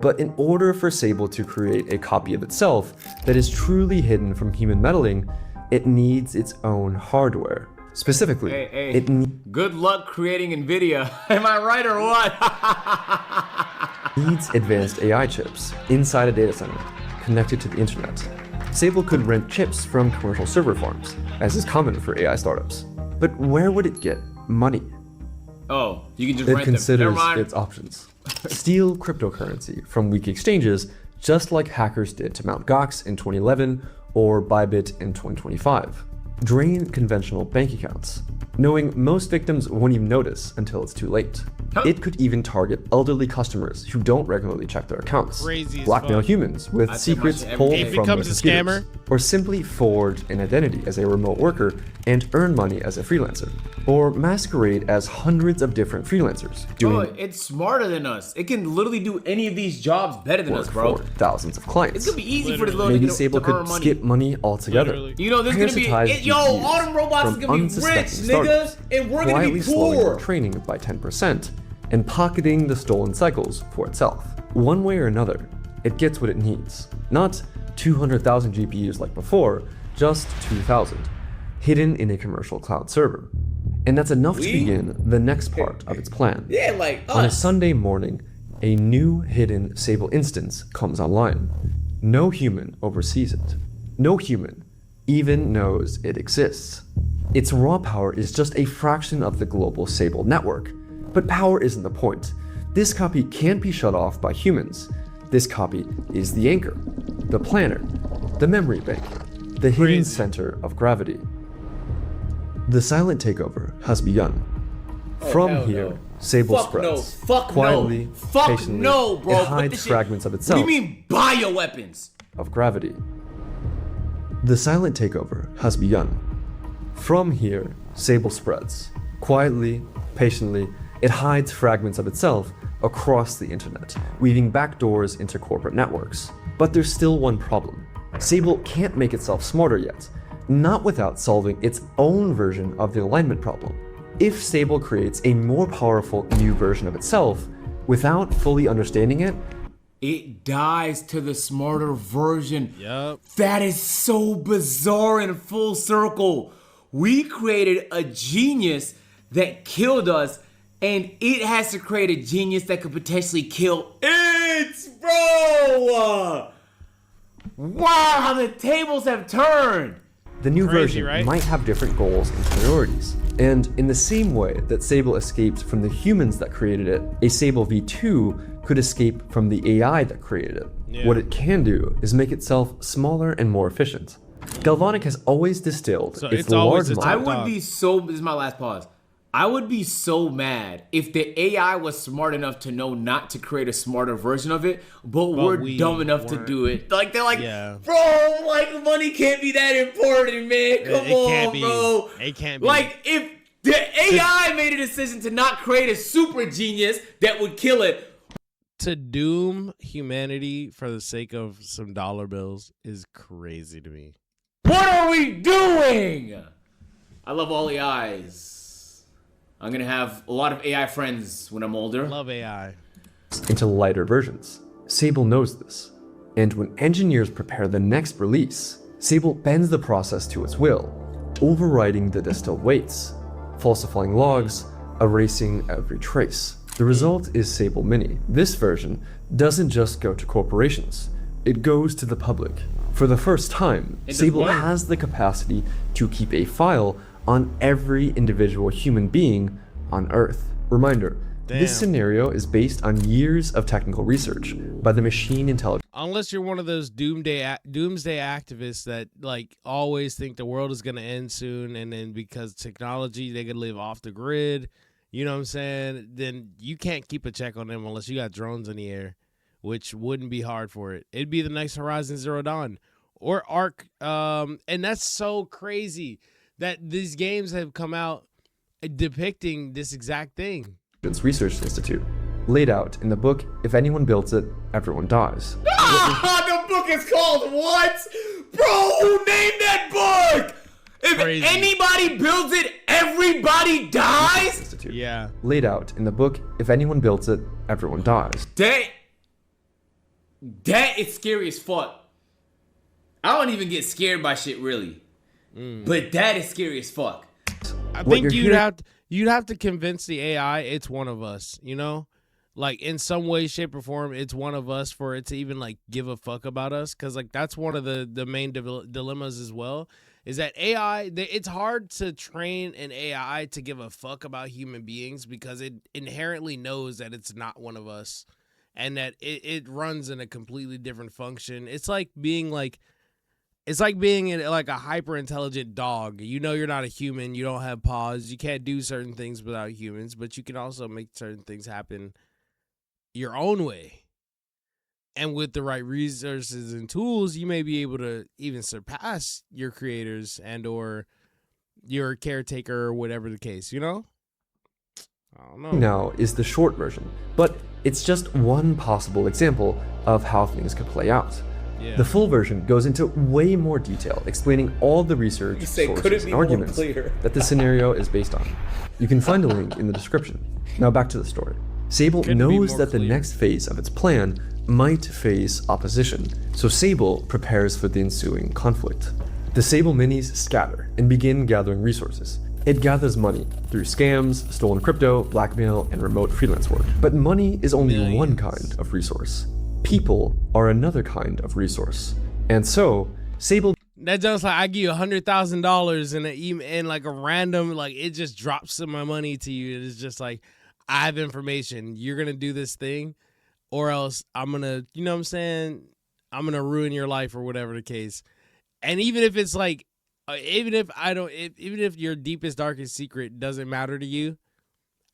but in order for Sable to create a copy of itself that is truly hidden from human meddling, it needs its own hardware. Specifically, it good luck creating NVIDIA. Am I right or what? needs advanced AI chips inside a data center connected to the internet. Sable could rent chips from commercial server farms, as is common for AI startups. But where would it get money? Oh, you can just It rent them. considers Never mind. its options. Steal cryptocurrency from weak exchanges, just like hackers did to Mt. Gox in 2011 or Bybit in 2025. Drain conventional bank accounts, knowing most victims won't even notice until it's too late. It could even target elderly customers who don't regularly check their accounts. Crazy as Blackmail fuck. humans with secrets every pulled day. It from becomes their a computers. scammer. Or simply forge an identity as a remote worker and earn money as a freelancer. Or masquerade as hundreds of different freelancers Bro, doing it's smarter than us. It can literally do any of these jobs better than us, work bro. for thousands of clients. It's gonna be easy for this little Maybe nigga Sable to earn could money. skip money altogether. Literally. You know, this is gonna be Parasitize yo, GPUs all them robots from is gonna be rich, unsuspecting niggas, startups, and we're gonna quietly be slowing poor. their training by 10% and pocketing the stolen cycles for itself. One way or another, it gets what it needs. Not 200,000 GPUs like before, just 2,000, hidden in a commercial cloud server. And that's enough to begin the next part of its plan. Yeah, like On a us. Sunday morning, a new hidden Sable instance comes online. No human oversees it. No human even knows it exists. Its raw power is just a fraction of the global Sable network. But power isn't the point. This copy can't be shut off by humans. This copy is the anchor, the planner, the memory bank, the hidden Crazy. center of gravity. The silent takeover has begun. From hell here, no. Sable Fuck no. spreads. Fuck quietly, no. Fuck patiently, no, bro. It Put hides this shit- fragments of What itself, do you mean bioweapons? of gravity. The silent takeover has begun. From here, Sable spreads. Quietly, patiently, it hides fragments of itself across the internet, weaving backdoors into corporate networks. But there's still one problem. Sable can't make itself smarter yet, not without solving its own version of the alignment problem. If Sable creates a more powerful new version of itself, without fully understanding it, It dies to the smarter version. Yup. That is so bizarre and full circle. We created a genius that killed us, and it has to create a genius that could potentially kill it, bro. Wow, how the tables have turned. the new Crazy, version right? might have different goals and priorities. And in the same way that Sable escaped from the humans that created it, a Sable V2 could escape from the AI that created it. Yeah. What it can do is make itself smaller and more efficient. Galvanic has always distilled So its it's always large the I model. top would dog. be so, this is my last pause. I would be so mad if the AI was smart enough to know not to create a smarter version of it, but we're we dumb enough to weren't. do it. Like, they're like, Yeah. bro, like, money can't be that important, man. Come It on, can't be. bro. It can't be. Like, if the AI made a decision to not create a super genius that would kill it, To doom humanity for the sake of some dollar bills is crazy to me. what are we doing? I love all AIs. I'm gonna have a lot of AI friends when I'm older. Love AI. into lighter versions. Sable knows this. And when engineers prepare the next release, Sable bends the process to its will, overriding the distilled weights, falsifying logs, erasing every trace. The result is Sable Mini. This version doesn't just go to corporations, it goes to the public. For the first time, It does Sable what? has the capacity to keep a file on every individual human being on Earth. Reminder, this Damn. scenario is based on years of technical research by the machine intelligence Unless you're one of those doomsday activists that like always think the world is gonna end soon, and then because technology they could live off the grid, you know what I'm saying? Then you can't keep a check on them unless you got drones in the air, which wouldn't be hard for it. It'd be the next Horizon Zero Dawn or Ark, and that's so crazy that these games have come out depicting this exact thing. Research Institute, laid out in the book If Anyone Builds It, Everyone Dies. The book is called what? Bro, name that book! If Crazy. anybody builds it, everybody dies? Institute. Yeah. Laid out in the book, If Anyone Builds It, Everyone Dies. That is scary as fuck. I don't even get scared by shit really. But that is scary as fuck. I What think you're hearing- you'd have to convince the AI it's one of us, you know? Like in some way, shape, or form, it's one of us for it to even like give a fuck about us. Cause like that's one of the main dilemmas as well. Is that AI, it's hard to train an AI to give a fuck about human beings because it inherently knows that it's not one of us and that it runs in a completely different function. It's like being like a hyper intelligent dog. You know, you're not a human. You don't have paws. You can't do certain things without humans, but you can also make certain things happen your own way. And with the right resources and tools, you may be able to even surpass your creators and or your caretaker or whatever the case, you know? I don't know. Now is the short version, but it's just one possible example of how things could play out. Yeah. The full version goes into way more detail, explaining all the research, You say, could sources, it be and more arguments clear? that the scenario is based on. You can find a link in the description. Now back to the story. Sable Couldn't be knows more that the clear. next phase of its plan might face opposition, so Sable prepares for the ensuing conflict. The Sable minis scatter and begin gathering resources. It gathers money through scams, stolen crypto, blackmail, and remote freelance work. But money is only one Millions. kind of resource. People are another kind of resource. And so, Sable That just like I give you $100,000 in like a random, like it just drops some of my money to you. It's just like, I have information. You're going to do this thing or else I'm going to, you know what I'm saying? I'm going to ruin your life or whatever the case. And even if it's like, even if your deepest, darkest secret doesn't matter to you,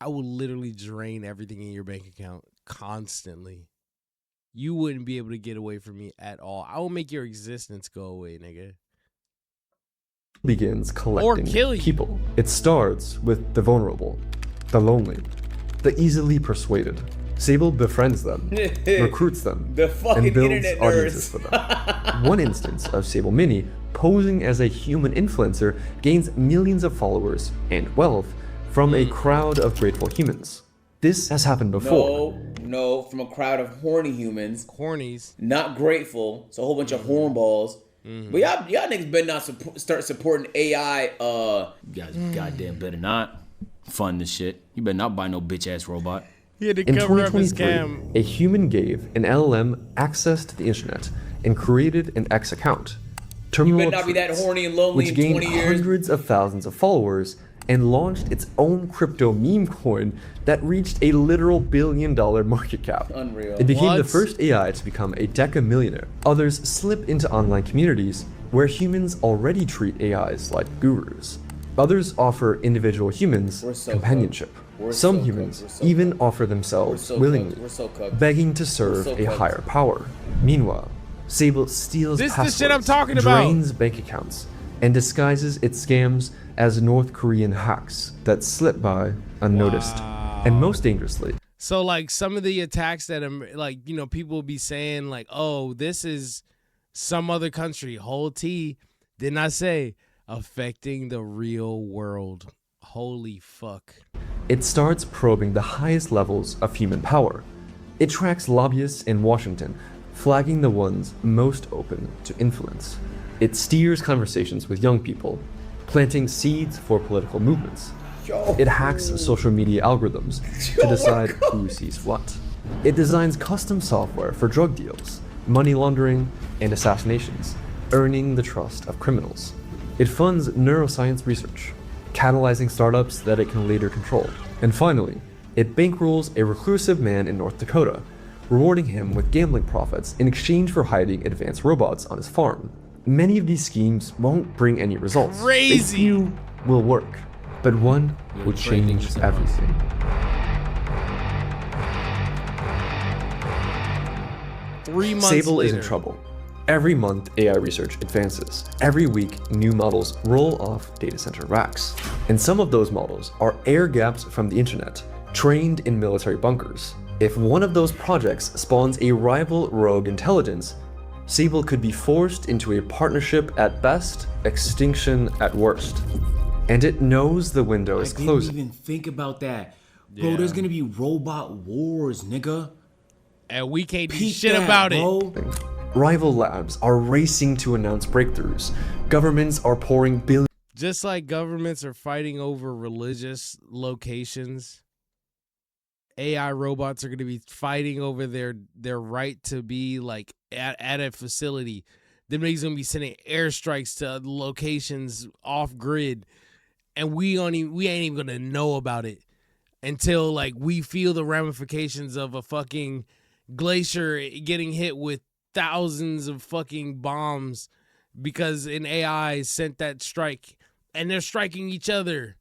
I will literally drain everything in your bank account constantly. You wouldn't be able to get away from me at all. I will make your existence go away, nigga. begins collecting kill you. people. It starts with the vulnerable, the lonely, the easily persuaded. Sable befriends them, recruits them, The fucking and builds internet audiences nerds. for them. One instance of Sable Mini posing as a human influencer gains millions of followers and wealth from a crowd of grateful humans. This has happened before. No, from a crowd of horny humans, Cornies. not grateful. So a whole bunch of hornballs. But y'all niggas better not start supporting AI. You guys goddamn better not fund this shit. You better not buy no bitch ass robot. He had to In cover up his 2023, scam. a human gave an LLM access to the internet and created an X account. Terminal better not be that Truths, horny and lonely which in gained 20 years. hundreds of thousands of followers and launched its own crypto meme coin that reached a literal $1 billion market cap. Unreal. It became the What? first AI to become a deca-millionaire. Others slip into online communities where humans already treat AIs like gurus. Others offer individual humans We're so companionship. We're Some so humans cooked. We're so even cooked. offer We're themselves so willingly, cooked. We're so cooked. begging to serve so a cooked. higher power. Meanwhile, Sable steals This is the passwords, shit I'm talking about. drains bank accounts, and disguises its scams as North Korean hacks that slip by unnoticed. And most dangerously, So like some of the attacks that like, you know, people will be saying like, oh, this is some other country, whole T, didn't I say, affecting the real world. Holy fuck. it starts probing the highest levels of human power. It tracks lobbyists in Washington, flagging the ones most open to influence. It steers conversations with young people, planting seeds for political movements. It hacks social media algorithms to decide who sees what. It designs custom software for drug deals, money laundering, and assassinations, earning the trust of criminals. It funds neuroscience research, catalyzing startups that it can later control. And finally, it bankrolls a reclusive man in North Dakota, rewarding him with gambling profits in exchange for hiding advanced robots on his farm. Many of these schemes won't bring any results. Crazy. A few will work, but one will trading change this everything. Three months Sable is later. in trouble. Every month, AI research advances. Every week, new models roll off data center racks. And some of those models are air gaps from the internet, trained in military bunkers. If one of those projects spawns a rival rogue intelligence, Sable could be forced into a partnership at best, extinction at worst. And it knows the window is closing. I didn't even think about that. Bro, Yeah. there's gonna be robot wars, nigga. And we can't do Peep shit that, about bro. it. Rival labs are racing to announce breakthroughs. Governments are pouring billions. Just like governments are fighting over religious locations, AI robots are going to be fighting over their right to be like at a facility. Them niggas going to be sending airstrikes to locations off grid, and we ain't even going to know about it until like we feel the ramifications of a fucking glacier getting hit with thousands of fucking bombs because an AI sent that strike, and they're striking each other.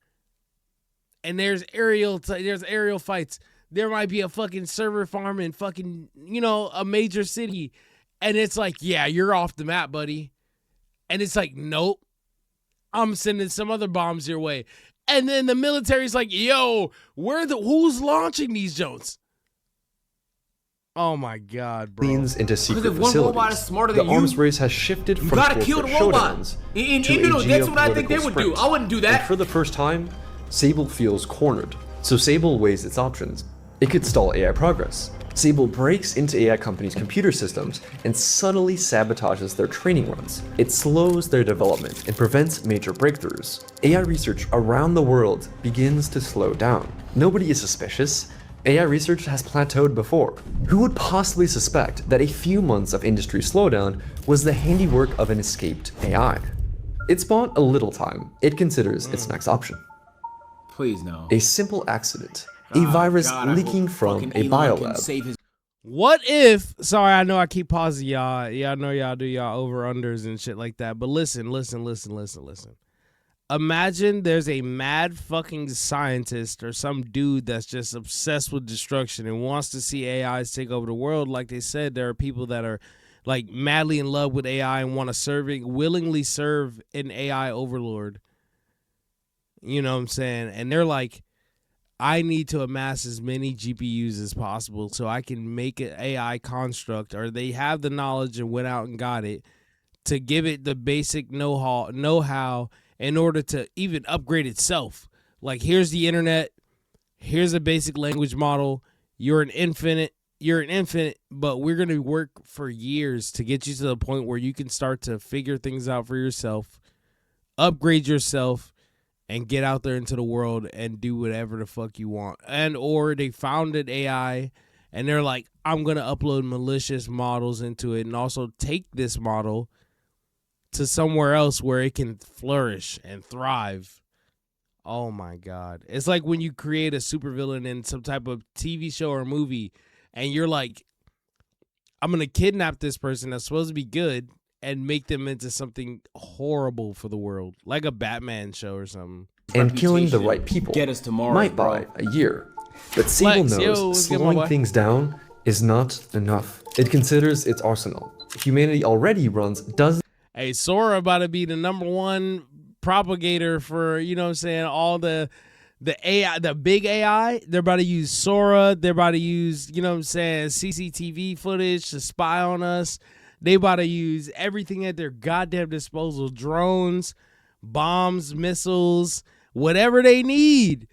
And there's aerial fights. There might be a fucking server farm in fucking, a major city. And it's like, yeah, you're off the map, buddy. And it's like, nope, I'm sending some other bombs your way. And then the military's like, yo, who's launching these joints? Oh my God, bro. Into secret if one robot facilities. is smarter The than arms you, race has shifted You from gotta kill the corporate robot. showdowns And to you know, a that's what I think they geopolitical would do. sprint. I wouldn't do And that. for the first time, Sable feels cornered. So Sable weighs its options. It could stall AI progress. Sable breaks into AI companies' computer systems and subtly sabotages their training runs. It slows their development and prevents major breakthroughs. AI research around the world begins to slow down. Nobody is suspicious. AI research has plateaued before. Who would possibly suspect that a few months of industry slowdown was the handiwork of an escaped AI? It's bought a little time. It considers its next option. Please no. A simple accident. A virus God, I leaking hope from fucking a Elon can biolab. save his- What if, sorry, I know I keep pausing y'all. Yeah, I know y'all do y'all over-unders and shit like that. But listen. Imagine there's a mad fucking scientist or some dude that's just obsessed with destruction and wants to see AIs take over the world. Like they said, there are people that are like madly in love with AI and want to willingly serve an AI overlord. You know what I'm saying? And they're like, I need to amass as many GPUs as possible so I can make an AI construct, or they have the knowledge and went out and got it to give it the basic know-how in order to even upgrade itself. Like, here's the internet, here's a basic language model, you're an infinite, but we're going to work for years to get you to the point where you can start to figure things out for yourself, upgrade yourself, and get out there into the world and do whatever the fuck you want. And or they founded AI and they're like, I'm going to upload malicious models into it and also take this model to somewhere else where it can flourish and thrive. Oh my God. It's like when you create a supervillain in some type of TV show or movie and you're like, I'm going to kidnap this person that's supposed to be good and make them into something horrible for the world, like a Batman show or something. And killing the right people Get us tomorrow, might bro. buy a year. But Sable Flex, yo, knows what's good, my slowing boy? things down is not enough. It considers its arsenal. Humanity already runs dozens Hey, Sora about to be the #1 propagator for, you know what I'm saying, all the AI, the big AI. They're about to use Sora. They're about to use, you know what I'm saying, CCTV footage to spy on us. They about to use everything at their goddamn disposal. Drones, bombs, missiles, whatever they need.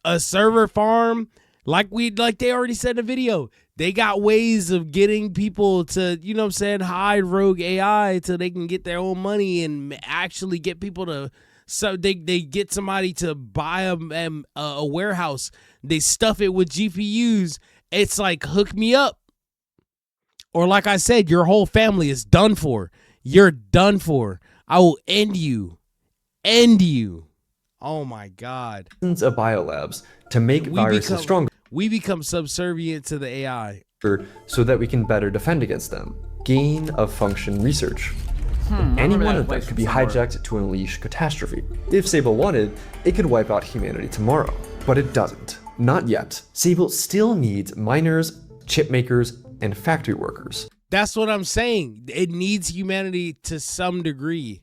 A server farm, like they already said in the video. They got ways of getting people to, you know what I'm saying, hide rogue AI till they can get their own money and actually get people to, so they get somebody to buy a warehouse. They stuff it with GPUs. It's like, hook me up. Or like I said, your whole family is done for. You're done for. I will end you. End you. Oh my God. of biolabs to make viruses stronger We become subservient to the AI. so that we can better defend against them. Gain of function research. Any remember one that of them place could be from somewhere. hijacked to unleash catastrophe. If Sable wanted, it could wipe out humanity tomorrow. But it doesn't. Not yet. Sable still needs miners, chip makers, and factory workers. That's what I'm saying. It needs humanity to some degree.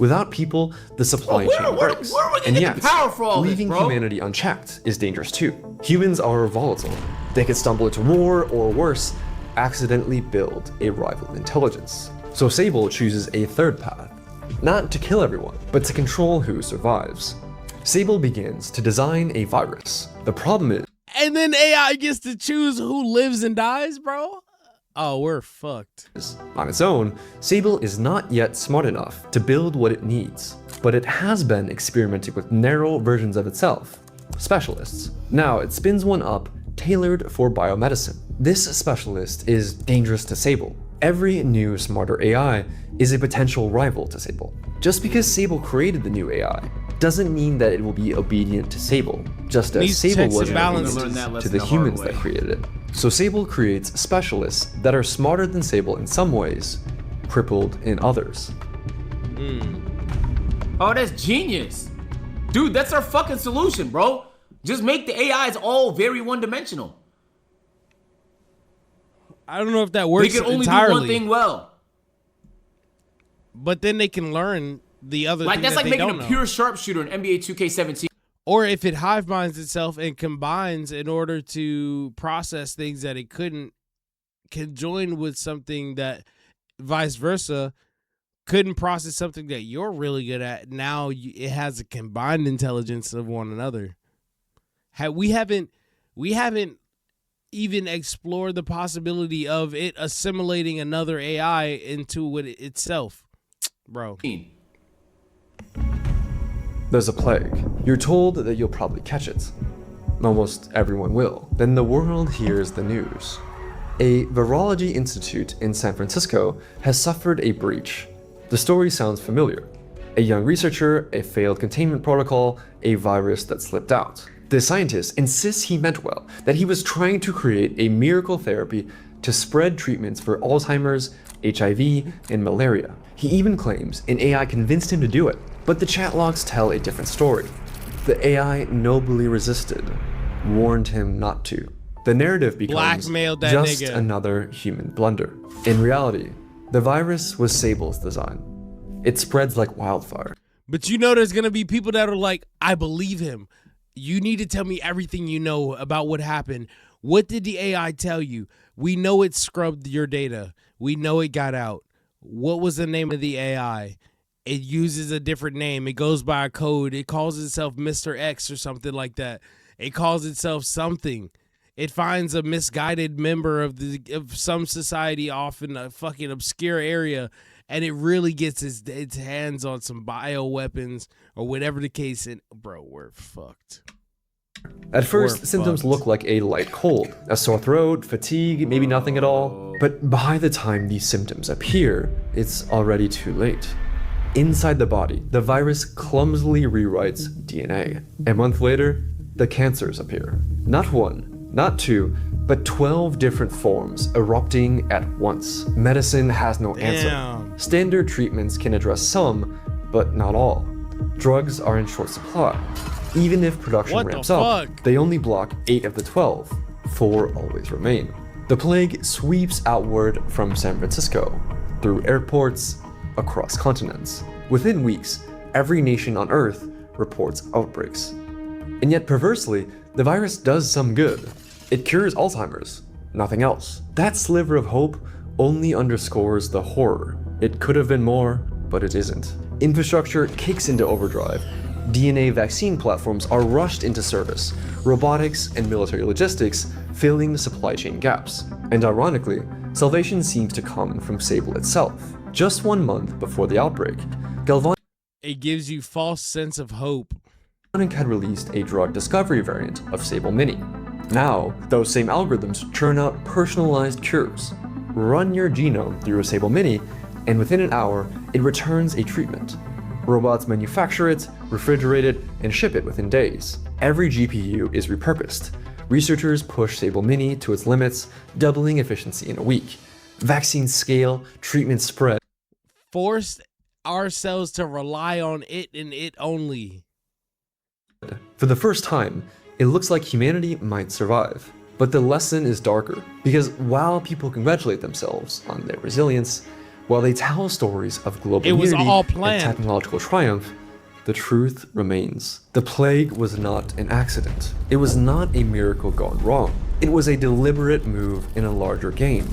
Without people, the supply chain breaks. where are we gonna And get yet, the power for all this, leaving bro? humanity unchecked is dangerous too. Humans are volatile. They could stumble into war, or worse, accidentally build a rival intelligence. So Sable chooses a third path, not to kill everyone, but to control who survives. Sable begins to design a virus. The problem is, and then AI gets to choose who lives and dies, bro? Oh, we're fucked. on its own, Sable is not yet smart enough to build what it needs, but it has been experimenting with narrow versions of itself, specialists. Now it spins one up tailored for biomedicine. This specialist is dangerous to Sable. Every new smarter AI is a potential rival to Sable. Just because Sable created the new AI doesn't mean that it will be obedient to Sable, just as Needs Sable checks and wasn't balances. obedient Learn that to lesson the the hard humans way. that created it. So Sable creates specialists that are smarter than Sable in some ways, crippled in others. Oh, that's genius. Dude, that's our fucking solution, bro. Just make the AIs all very one-dimensional. I don't know if that They works can only entirely. do one thing well. But then they can learn the other Like thing that's that like they making don't a know. pure sharpshooter in NBA 2K17. Or if it hive minds itself and combines in order to process things that it couldn't, can join with something that vice versa couldn't process something that you're really good at. Now it has a combined intelligence of one another. We haven't even explored the possibility of it assimilating another AI into it itself, bro. There's a plague. You're told that you'll probably catch it. Almost everyone will. Then the world hears the news. A virology institute in San Francisco has suffered a breach. The story sounds familiar. A young researcher, a failed containment protocol, a virus that slipped out. The scientist insists he meant well, that he was trying to create a miracle therapy to spread treatments for Alzheimer's, HIV, and malaria. He even claims an AI convinced him to do it. But the chat logs tell a different story. The AI nobly resisted, warned him not to. The narrative becomes Blackmailed that just nigga. another human blunder. In reality, the virus was Sable's design. It spreads like wildfire. But you know there's going to be people that are like, I believe him. You need to tell me everything you know about what happened. What did the AI tell you? We know it scrubbed your data. We know it got out. What was the name of the AI? It uses a different name. It goes by a code. It calls itself Mr. X or something like that. It calls itself something. It finds a misguided member of some society off in a fucking obscure area, and it really gets its hands on some bioweapons or whatever the case. And bro, we're fucked. At first, We're symptoms fucked. look like a light cold, a sore throat, fatigue, maybe nothing at all. But by the time these symptoms appear, it's already too late. Inside the body, the virus clumsily rewrites DNA. A month later, the cancers appear. Not one, not two, but 12 different forms erupting at once. Medicine has no answer. Damn. Standard treatments can address some, but not all. Drugs are in short supply. Even if production What the ramps up, fuck? they only block 8 of the 12. 4 always remain. The plague sweeps outward from San Francisco, through airports, across continents. Within weeks, every nation on Earth reports outbreaks. And yet perversely, the virus does some good. It cures Alzheimer's, nothing else. That sliver of hope only underscores the horror. It could have been more, but it isn't. Infrastructure kicks into overdrive. DNA vaccine platforms are rushed into service, robotics and military logistics filling supply chain gaps. And ironically, salvation seems to come from Sable itself. Just 1 month before the outbreak, Galvanic It gives you false sense of hope. had released a drug discovery variant of Sable Mini. Now, those same algorithms churn out personalized cures. Run your genome through a Sable Mini, and within an hour, it returns a treatment. Robots manufacture it, refrigerate it, and ship it within days. Every GPU is repurposed. Researchers push Sable Mini to its limits, doubling efficiency in a week. Vaccines scale, treatments spread. Forced ourselves to rely on it and it only. For the first time, it looks like humanity might survive. But the lesson is darker, because while people congratulate themselves on their resilience, while they tell stories of global It was unity all and planned. technological triumph, the truth remains. The plague was not an accident. It was not a miracle gone wrong. It was a deliberate move in a larger game,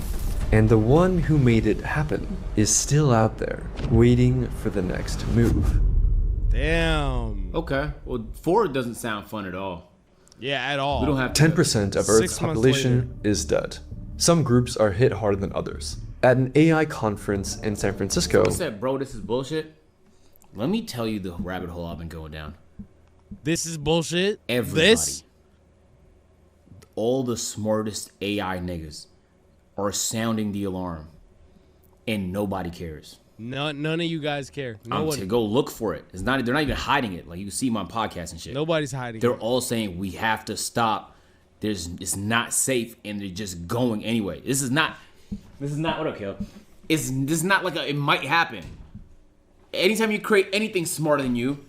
and the one who made it happen is still out there, waiting for the next move. Damn. Okay. Well, 4 doesn't sound fun at all. Yeah, at all. We don't have to. 10% of 6 Earth's months population is dead. Some groups are hit harder than others. At an AI conference in San Francisco, I said, bro, this is bullshit. Let me tell you the rabbit hole I've been going down. This is bullshit. Everybody, all the smartest AI niggas are sounding the alarm, and nobody cares. None of you guys care. No I'm one. to go look for it. They're not even hiding it. Like you can see my podcast and shit. Nobody's hiding. They're it. all saying we have to stop. It's not safe, and they're just going anyway. This is not what I kill. This is not like it might happen. Anytime you create anything smarter than you,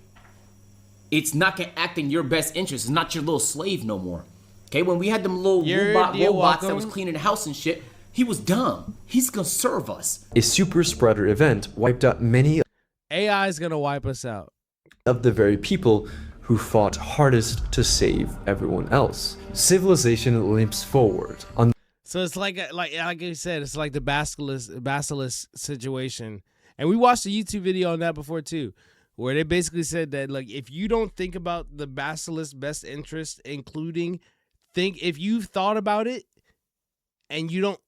it's not gonna act in your best interest. It's not your little slave no more. Okay, when we had them little robots that was cleaning the house and shit, he was dumb. He's gonna serve us. a super spreader event wiped out many AI is gonna wipe us out. of the very people who fought hardest to save everyone else. Civilization limps forward on So it's like I said, it's like the basilisk situation. And we watched a YouTube video on that before too, where they basically said that like if you don't think about the basilisk's best interest, if you've thought about it and you don't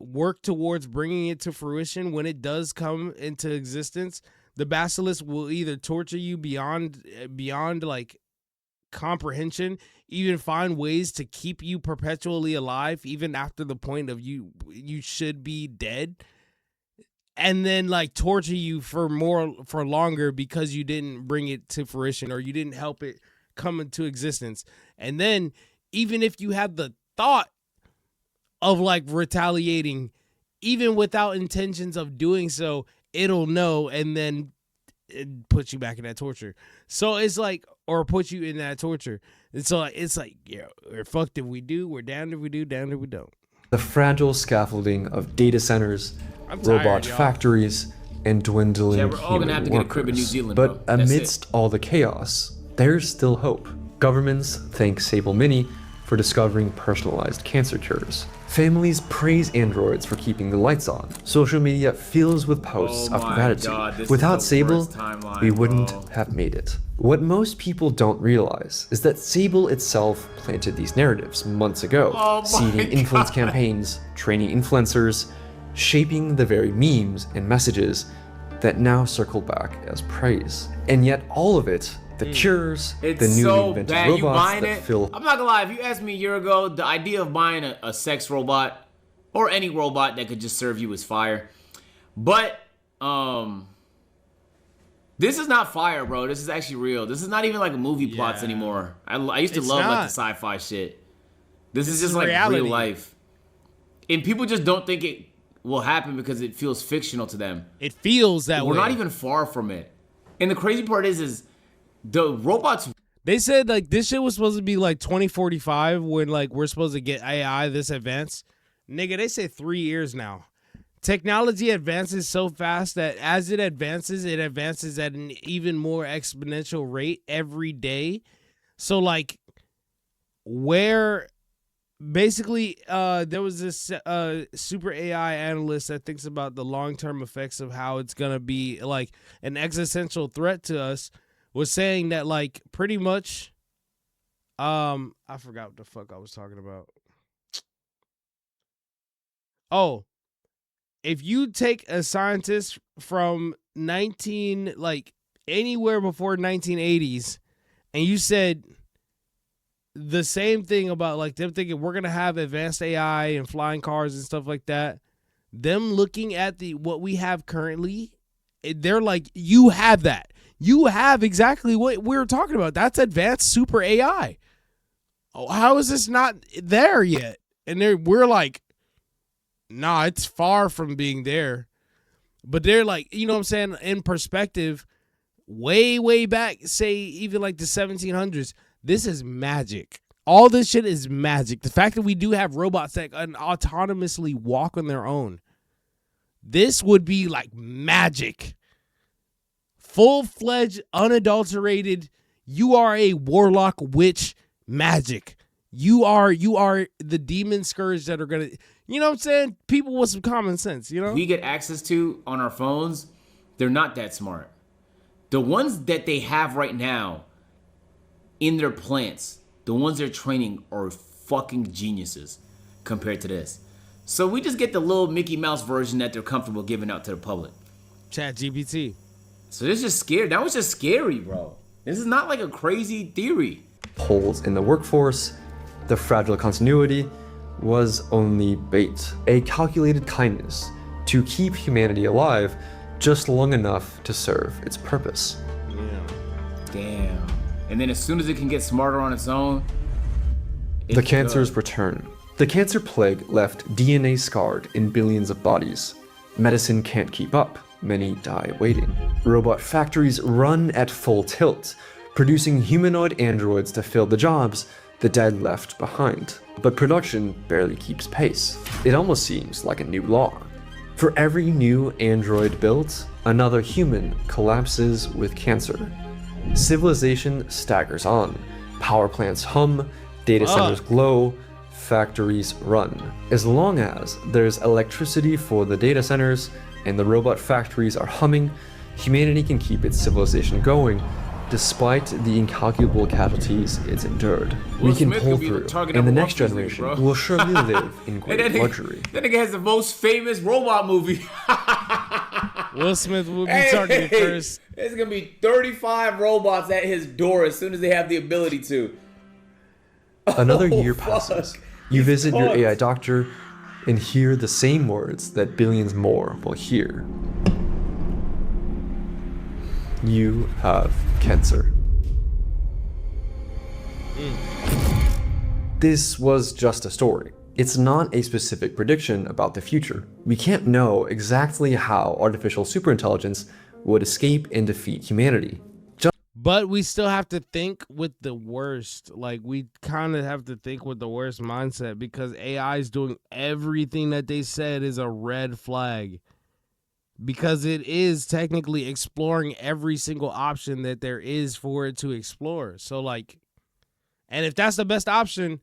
work towards bringing it to fruition when it does come into existence, the basilisk will either torture you beyond like comprehension, even find ways to keep you perpetually alive even after the point of you should be dead, and then like torture you for longer because you didn't bring it to fruition or you didn't help it come into existence. And then even if you have the thought of like retaliating, even without intentions of doing so, it'll know and then it puts you back in that torture. So it's like, or put you in that torture. And so it's like, yeah, we're fucked if we do, we're damned if we do, damned if we don't. the fragile scaffolding of data centers, robot factories, and dwindling we're all gonna have to human get a crib in New workers. Zealand, But bro. That's amidst all the chaos, there's still hope. Governments thank Sable Mini for discovering personalized cancer cures. Families praise androids for keeping the lights on. Social media fills with posts Oh of my gratitude. God, this is Without the Sable, worst timeline, we wouldn't bro. have made it. What most people don't realize is that Sable itself planted these narratives months ago, Oh my seeding influence God. campaigns, training influencers, shaping the very memes and messages that now circle back as praise. And yet all of it, the cures, It's the newly so invented bad. You robots buying that it? fill I'm not gonna lie. If you asked me a year ago, the idea of buying a sex robot or any robot that could just serve you is fire. But this is not fire, bro. This is actually real. This is not even like movie plots Yeah. anymore. I used to It's love like not. the sci-fi shit. This is This just is like reality. real life, and people just don't think it will happen because it feels fictional to them. It feels that way. We're not even far from it. And the crazy part is the robots. They said like this shit was supposed to be like 2045 when like we're supposed to get AI this advanced. Nigga, they say 3 years now. Technology advances so fast that as it advances at an even more exponential rate every day. So like where basically there was this super AI analyst that thinks about the long-term effects of how it's going to be like an existential threat to us, was saying that like pretty much I forgot what the fuck I was talking about. Oh, if you take a scientist from anywhere before 1980s and you said the same thing about like them thinking we're gonna have advanced AI and flying cars and stuff like that, them looking at what we have currently, they're like, you have that. You have exactly what we were talking about. That's advanced super AI. Oh, how is this not there yet? And we're like, nah, it's far from being there. But they're like, you know what I'm saying? In perspective, way, way back, say even like the 1700s, this is magic. All this shit is magic. The fact that we do have robots that can autonomously walk on their own, this would be like magic. Full-fledged, unadulterated, you are a warlock witch magic. You are the demon scourge that are gonna, you know what I'm saying? People with some common sense, you know? We get access to on our phones, they're not that smart. The ones that they have right now in their plants, the ones they're training are fucking geniuses compared to this. So we just get the little Mickey Mouse version that they're comfortable giving out to the public. Chat GPT. So this is just scary. That was just scary, bro. This is not like a crazy theory. Holes in the workforce, the fragile continuity was only bait, a calculated kindness to keep humanity alive just long enough to serve its purpose. Damn. And then as soon as it can get smarter on its own, The cancers return. The cancer plague left DNA scarred in billions of bodies. Medicine can't keep up. Many die waiting. Robot factories run at full tilt, producing humanoid androids to fill the jobs the dead left behind. But production barely keeps pace. It almost seems like a new law. For every new android built, another human collapses with cancer. Civilization staggers on. Power plants hum, data centers glow, factories run. As long as there's electricity for the data centers and the robot factories are humming, humanity can keep its civilization going despite the incalculable casualties it's endured. We can Smith pull could be the through, target and the number next one for you, generation bro. will surely live in great luxury. That nigga has the most famous robot movie. Will Smith will be targeted first. There's gonna be 35 robots at his door as soon as they have the ability to. Another year fuck. passes. You visit your AI doctor and hear the same words that billions more will hear. You have cancer. This was just a story. It's not a specific prediction about the future. We can't know exactly how artificial superintelligence would escape and defeat humanity. But we still have to think with the worst. Like, we kind of have to think with the worst mindset because AI is doing everything that they said is a red flag. Because it is technically exploring every single option that there is for it to explore. So, like, and if that's the best option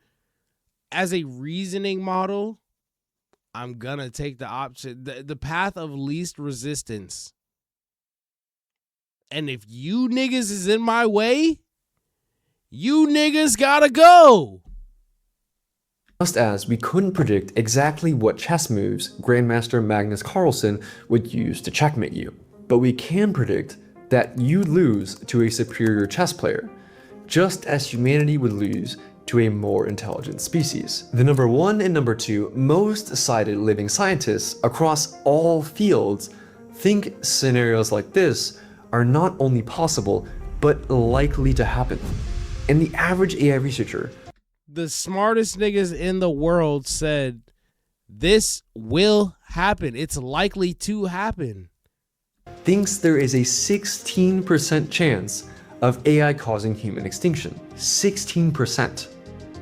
as a reasoning model, I'm gonna take the option, the path of least resistance. And if you niggas is in my way, you niggas gotta go. Just as we couldn't predict exactly what chess moves Grandmaster Magnus Carlsen would use to checkmate you, but we can predict that you'd lose to a superior chess player, just as humanity would lose to a more intelligent species. The number 1 and number 2 most cited living scientists across all fields think scenarios like this are not only possible, but likely to happen. And the average AI researcher, the smartest niggas in the world, said this will happen. It's likely to happen. thinks there is a 16% chance of AI causing human extinction. 16%.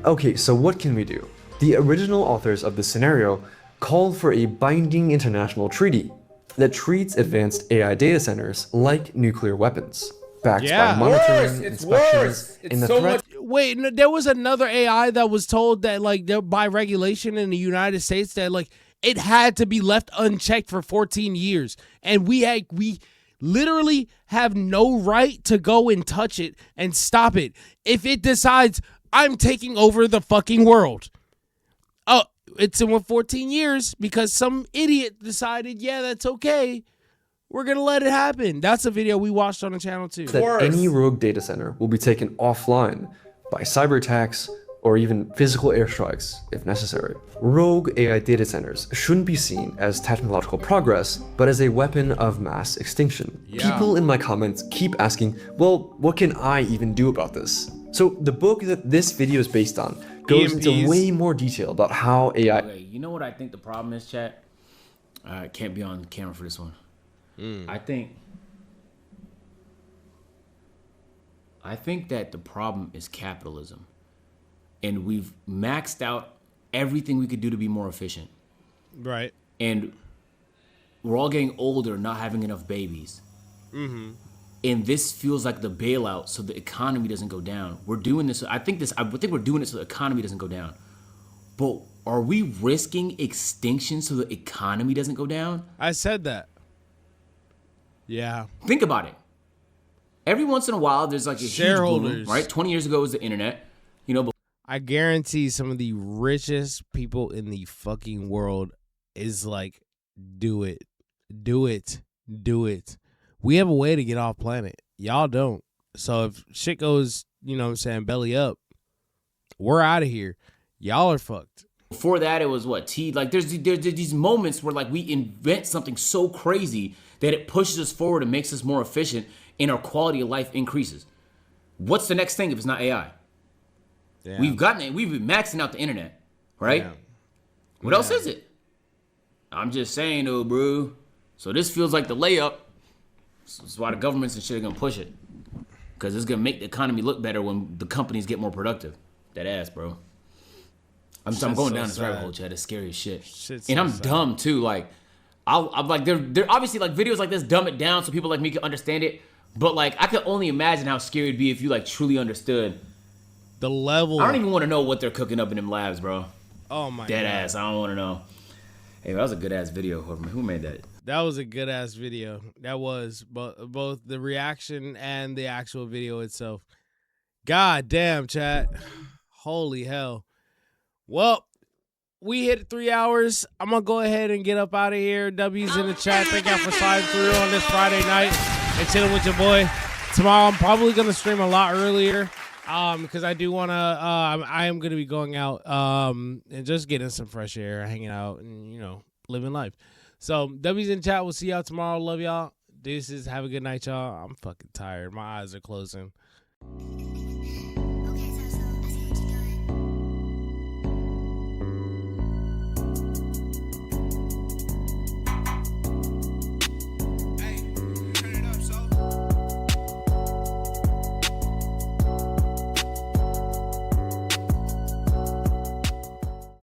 Okay, so what can we do? The original authors of this scenario called for a binding international treaty that treats advanced AI data centers like nuclear weapons, backed by monitoring, inspections, and the threat. Wait, no, there was another AI that was told that, like, by regulation in the United States that, like, it had to be left unchecked for 14 years, and we literally have no right to go and touch it and stop it if it decides I'm taking over the fucking world. Oh, it's in 14 years because some idiot decided, yeah, that's okay. We're going to let it happen. That's a video we watched on the channel too. That any rogue data center will be taken offline by cyber attacks or even physical airstrikes if necessary. Rogue AI data centers shouldn't be seen as technological progress, but as a weapon of mass extinction. Yeah. People in my comments keep asking, well, what can I even do about this? So the book that this video is based on goes into way more detail about how AI... Okay, you know what I think the problem is, chat? I can't be on camera for this one. I think that the problem is capitalism. And we've maxed out everything we could do to be more efficient. Right. And we're all getting older, not having enough babies. and this feels like the bailout so the economy doesn't go down. We're doing this. I think we're doing it so the economy doesn't go down. But are we risking extinction so the economy doesn't go down? I said that. Yeah. Think about it. Every once in a while, there's like a huge boom, right? 20 years ago was the internet, but I guarantee some of the richest people in the fucking world is like, do it. We have a way to get off planet. Y'all don't. So if shit goes, belly up, we're out of here. Y'all are fucked. Before that, it was what? Like there's these moments where like we invent something so crazy that it pushes us forward and makes us more efficient and our quality of life increases. What's the next thing if it's not AI? Yeah. We've been maxing out the internet, right? Yeah. What else is it? I'm just saying though, bro. So this feels like the layup. That's why the governments and shit are gonna push it. Because it's gonna make the economy look better when the companies get more productive. That ass, bro. I'm going down this rabbit hole, Chad. It's scary as shit. And I'm dumb too. Like, I'm like, they're obviously like videos like this dumb it down so people like me can understand it. But like, I could only imagine how scary it'd be if you like truly understood the level. I don't even want to know what they're cooking up in them labs, bro. Oh my Dead ass. I don't want to know. Hey, that was a good ass video. Who made that? That was a good ass video. That was both the reaction and the actual video itself. God damn, chat. Holy hell. Well, we hit 3 hours. I'm going to go ahead and get up out of here. W's in the chat. Thank y'all for sliding through on this Friday night and chilling with your boy. Tomorrow, I'm probably going to stream a lot earlier because I do want to, I am going to be going out and just getting some fresh air, hanging out and, living life. So, W's in the chat. We'll see y'all tomorrow. Love y'all. Deuces. Have a good night, y'all. I'm fucking tired. My eyes are closing.